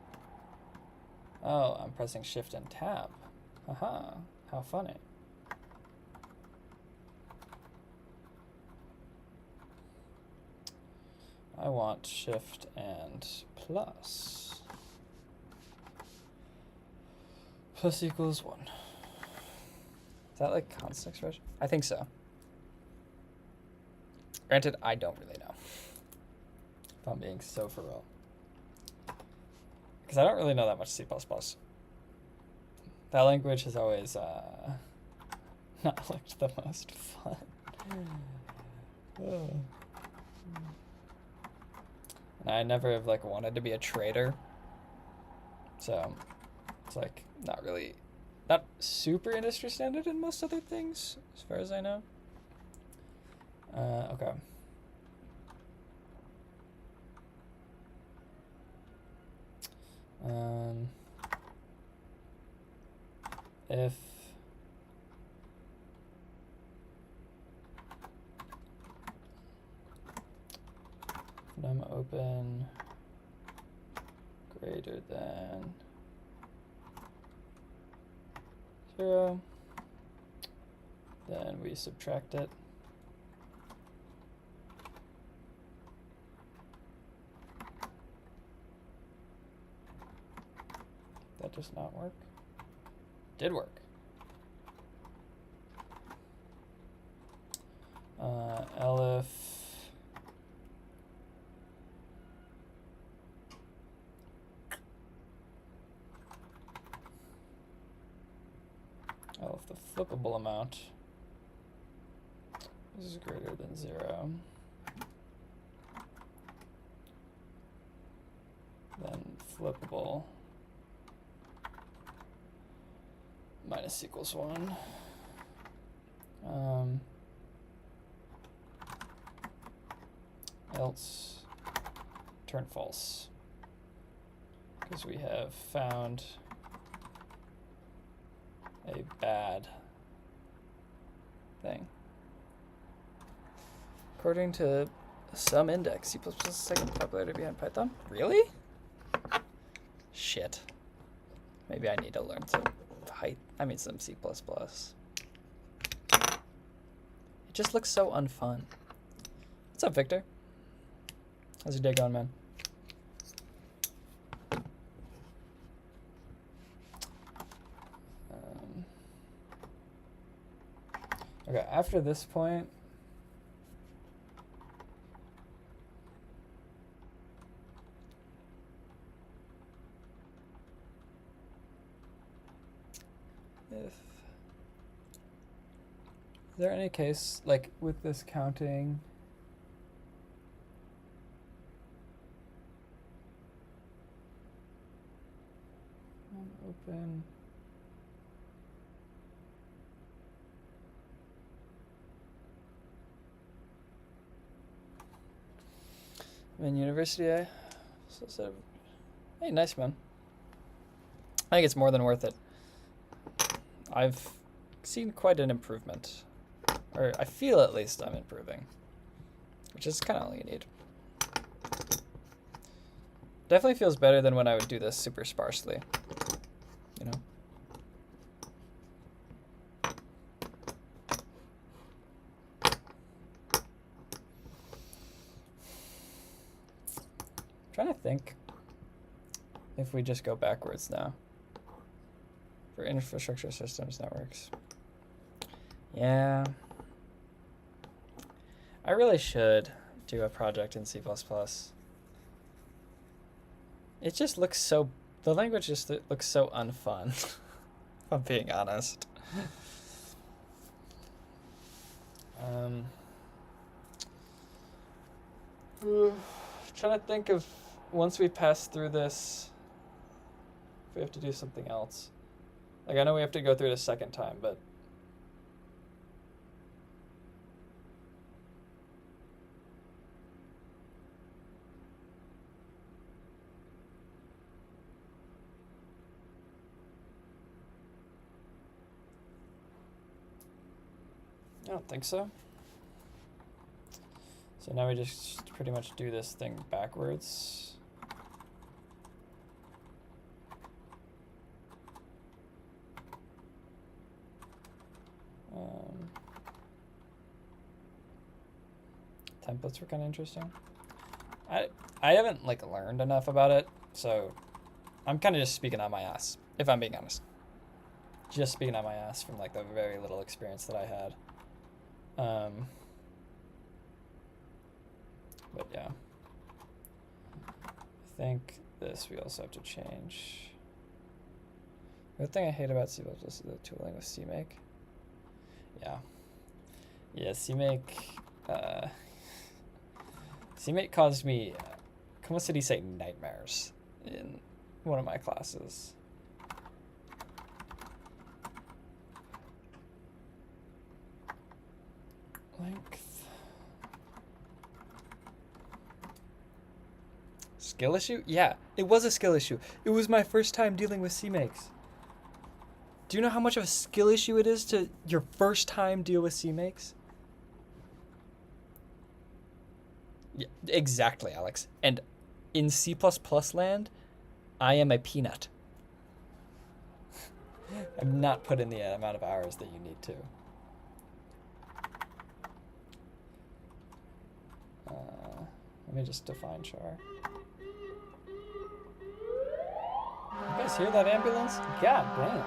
Oh, I'm pressing shift and tab. Haha, how funny. I want shift and plus. Plus equals 1. Is that like constant expression? I think so. Granted, I don't really know. If I'm being so for real. Because I don't really know that much C++. That language has always not looked the most fun. And I never have like wanted to be a trader. So it's like not super industry standard in most other things, as far as I know. Okay. If num open greater than 0, then we subtract it. That does not work. Did work. Elif Well, if the flippable amount is greater than 0, then flippable minus equals 1. Else turn false, because we have found a bad thing. According to some index, C++ is second popularity behind Python. Really? Shit. Maybe I need to learn some some C++. It just looks so unfun. What's up, Victor? How's your day going, man? Okay, after this point, is there any case, like with this counting, open, I'm in university, so hey, nice, man. I think it's more than worth it. I've seen quite an improvement, or I feel at least I'm improving, which is kind of all you need. Definitely feels better than when I would do this super sparsely, you know? Trying to think if we just go backwards now for infrastructure systems networks. Yeah, I really should do a project in C++. It just looks so, the language just looks so unfun, if I'm being honest. Trying to think of, once we pass through this, if we have to do something else. Like, I know we have to go through it a second time, but I don't think so. So now we just pretty much do this thing backwards. Templates were kind of interesting. I haven't like learned enough about it, so I'm kind of just speaking on my ass, if I'm being honest. Just speaking on my ass from like the very little experience that I had. But yeah, I think this we also have to change. The thing I hate about C++ is the tooling with CMake. Yeah, CMake. CMake caused me, como se dice, nightmares in one of my classes. Length. Skill issue? Yeah, it was a skill issue. It was my first time dealing with CMakes. Do you know how much of a skill issue it is to your first time deal with CMakes? Yeah, exactly, Alex. And in C++ land, I am a peanut. I've not put in the amount of hours that you need to. Let me just define char. You guys hear that ambulance? God damn.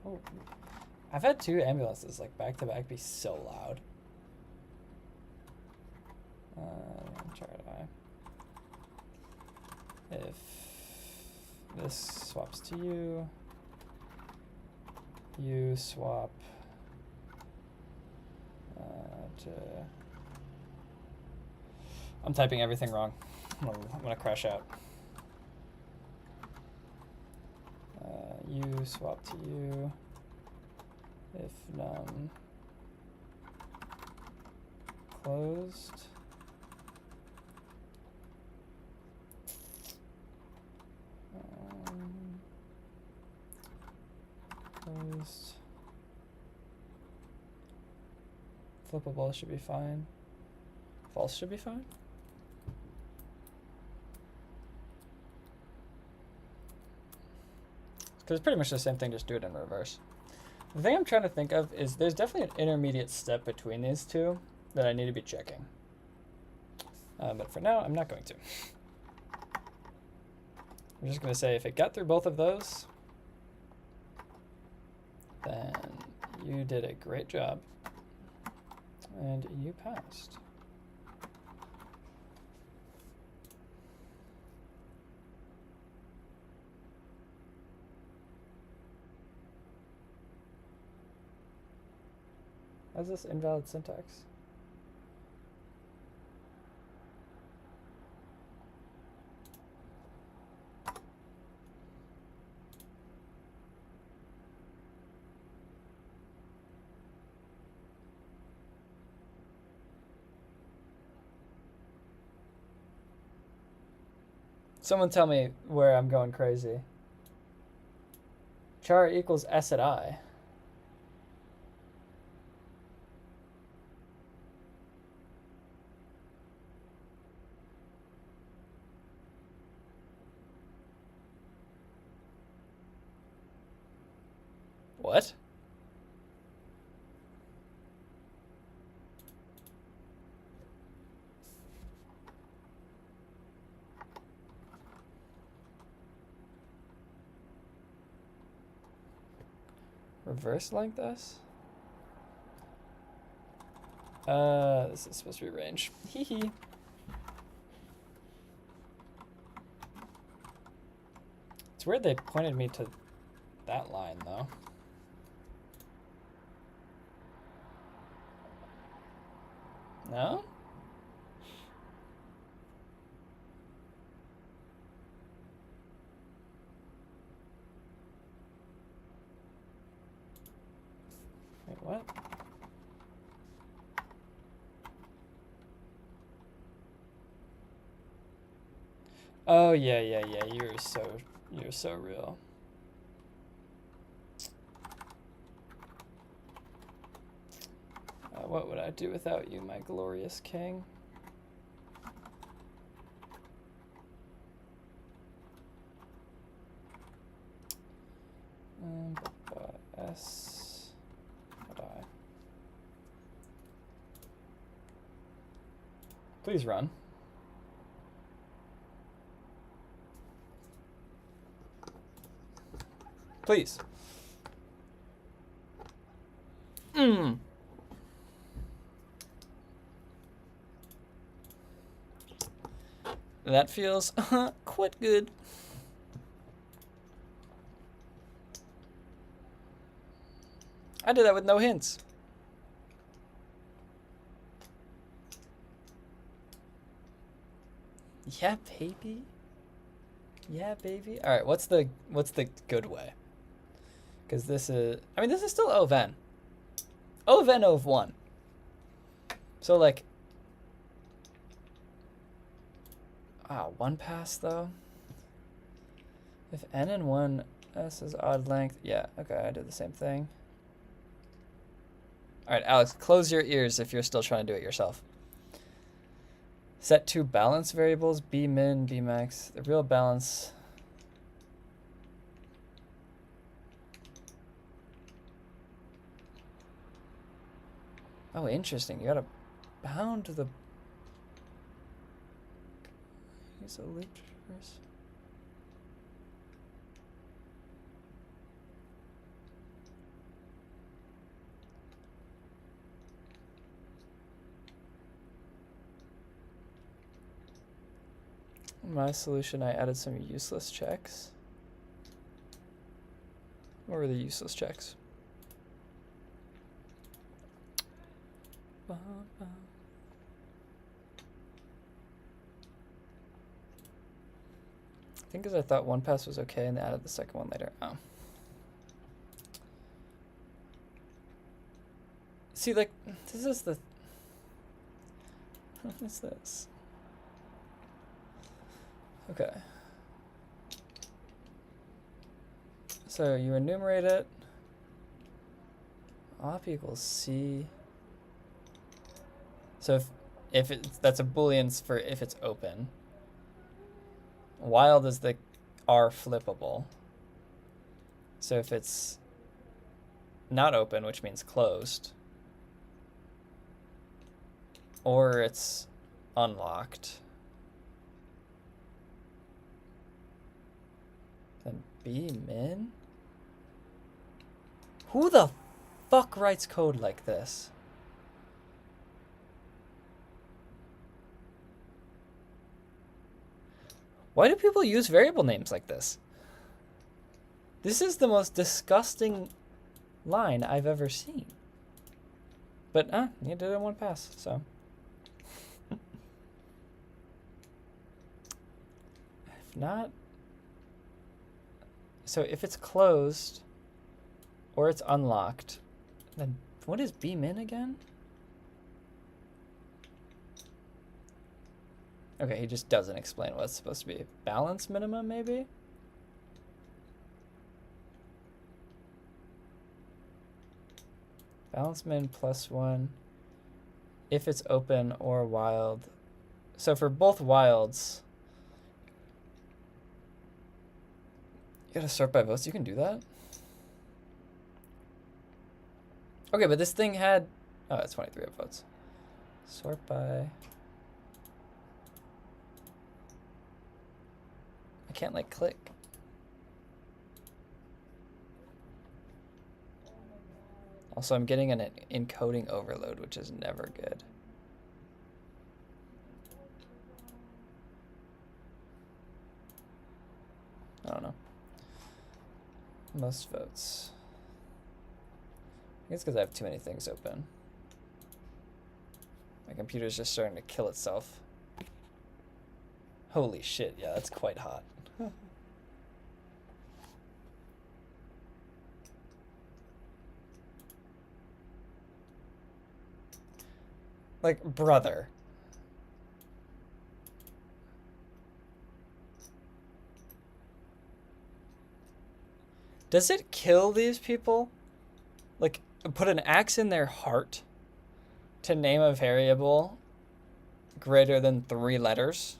Oh. I've had 2 ambulances like back to back be so loud. Char I. If this swaps to you. You swap to... I'm typing everything wrong. I'm gonna crash out. You swap to you. If num closed. Closed. Flippable should be fine. False should be fine. Because it's pretty much the same thing, just do it in reverse. The thing I'm trying to think of is there's definitely an intermediate step between these two that I need to be checking. But for now, I'm not going to. I'm just going to say if it got through both of those, then you did a great job and you passed. Why is this invalid syntax? Someone tell me where I'm going crazy. Char equals s at I. What? Reverse like this? This is supposed to be range. Hee hee. It's weird they pointed me to that line though. No? Wait, what? Oh yeah, you're so real. What would I do without you, my glorious king? S. What I? Please run. Please. That feels quite good. I did that with no hints. Yeah, baby. Yeah, baby. All right, what's the good way? Because this is, I mean, this is still O-Ven. O-Ven of 1. So like, one pass though. If n and 1 s is odd length, yeah, okay, I did the same thing. All right, Alex, close your ears if you're still trying to do it yourself. Set two balance variables, b min, b max. The real balance. Oh, interesting. You gotta bound the. Use a loop first. In my solution, I added some useless checks. What were the useless checks? I think because I thought one pass was okay and they added the second one later. Oh. See, like, this is the... What is this? Okay. So you enumerate it. Op equals C. So if it's, that's a Boolean for if it's open. Wild is the R flippable. So if it's not open, which means closed, or it's unlocked, then B min? Who the fuck writes code like this? Why do people use variable names like this? This is the most disgusting line I've ever seen. But, you did it in one pass, so. If not... So if it's closed, or it's unlocked, then what is B min again? Okay, he just doesn't explain what it's supposed to be. Balance minimum, maybe? Balance min plus 1 if it's open or wild. So for both wilds, you gotta sort by votes. You can do that? Okay, but this thing had... Oh, it's 23 votes. Sort by... I can't, like, click. Also, I'm getting an encoding overload, which is never good. I don't know. Most votes. I think it's because I have too many things open. My computer's just starting to kill itself. Holy shit, yeah, that's quite hot. Like, brother. Does it kill these people? Like, put an axe in their heart to name a variable greater than 3 letters?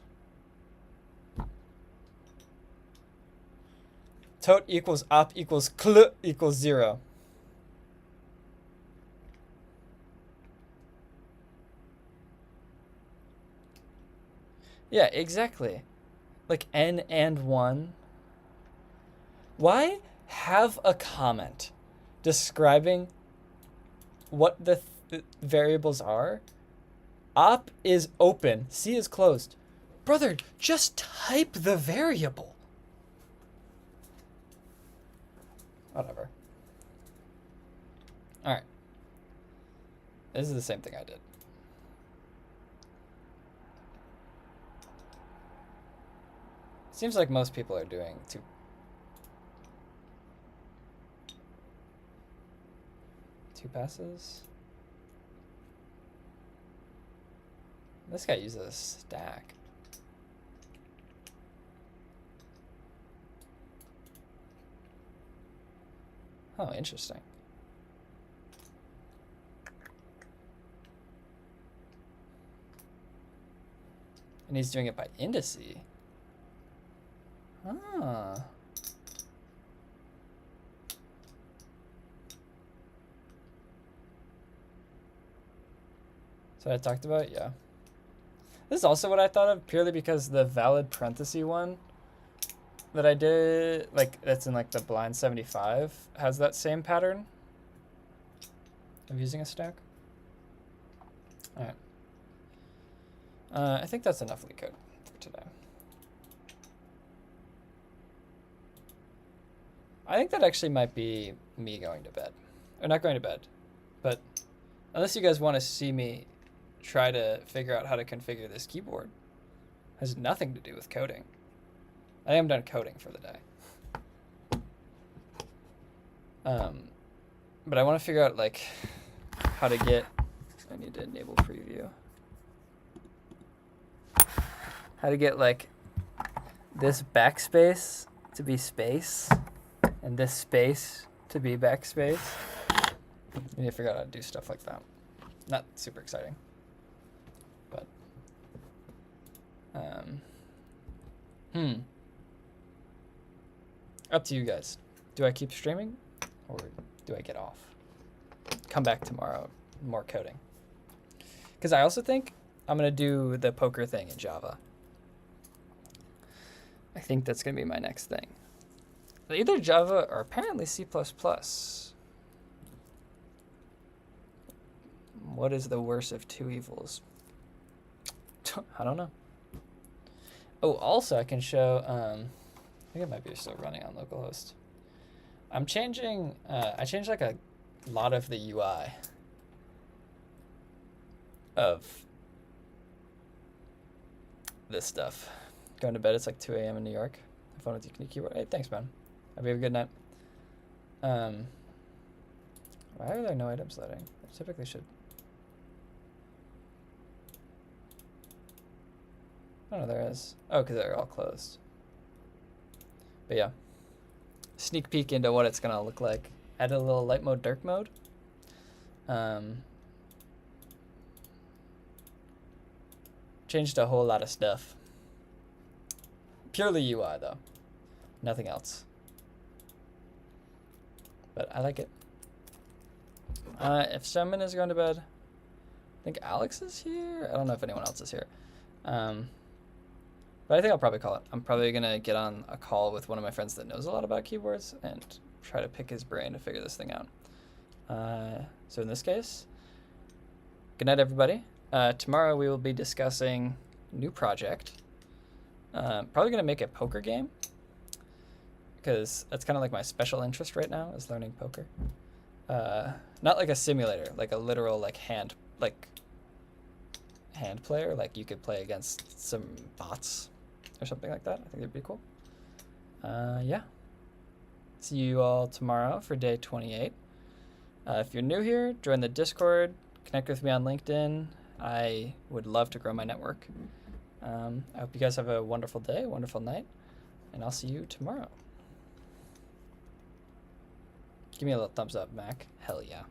Tot equals op equals cl equals 0. Yeah, exactly. Like n and 1. Why have a comment describing what the variables are? Op is open, C is closed. Brother, just type the variable. Whatever. All right. This is the same thing I did. Seems like most people are doing two passes. This guy uses a stack. Oh, interesting. And he's doing it by indice. Ah. So I talked about, yeah. This is also what I thought of purely because the valid parenthesis one that I did, like that's in like the blind 75, has that same pattern of using a stack. All right. I think that's enough leetcode for today. I think that actually might be me going to bed. Or not going to bed, but unless you guys want to see me try to figure out how to configure this keyboard. It has nothing to do with coding. I think I'm done coding for the day. But I want to figure out like how to get, I need to enable preview. How to get like this backspace to be space and this space to be backspace. I need to figure out how to do stuff like that. Not super exciting, but up to you guys. Do I keep streaming or do I get off? Come back tomorrow, more coding. Because I also think I'm going to do the poker thing in Java. I think that's going to be my next thing. Either Java or apparently C++. What is the worst of two evils? I don't know. Oh, also I can show, I think it might be still running on localhost. I'm changing, I changed like a lot of the UI of this stuff. Going to bed, it's like 2 a.m. in New York. Have fun with your keyboard. Hey, thanks, man. Have you have a good night. Why are there no items loading? There typically should. Oh, no, there is. Oh, because they're all closed. But yeah. Sneak peek into what it's going to look like. Added a little light mode, dark mode. Changed a whole lot of stuff. Purely UI, though. Nothing else. But I like it. If Semin is going to bed, I think Alex is here. I don't know if anyone else is here. But I think I'll probably call it. I'm probably going to get on a call with one of my friends that knows a lot about keyboards and try to pick his brain to figure this thing out. So in this case, good night, everybody. Tomorrow we will be discussing a new project. Probably going to make a poker game because that's kind of like my special interest right now is learning poker. Not like a simulator, like a literal like hand player. Like you could play against some bots or something like that. I think it'd be cool. Yeah. See you all tomorrow for day 28. If you're new here, join the Discord, connect with me on LinkedIn. I would love to grow my network. I hope you guys have a wonderful day, wonderful night, and I'll see you tomorrow. Give me a little thumbs up, Mac. Hell yeah.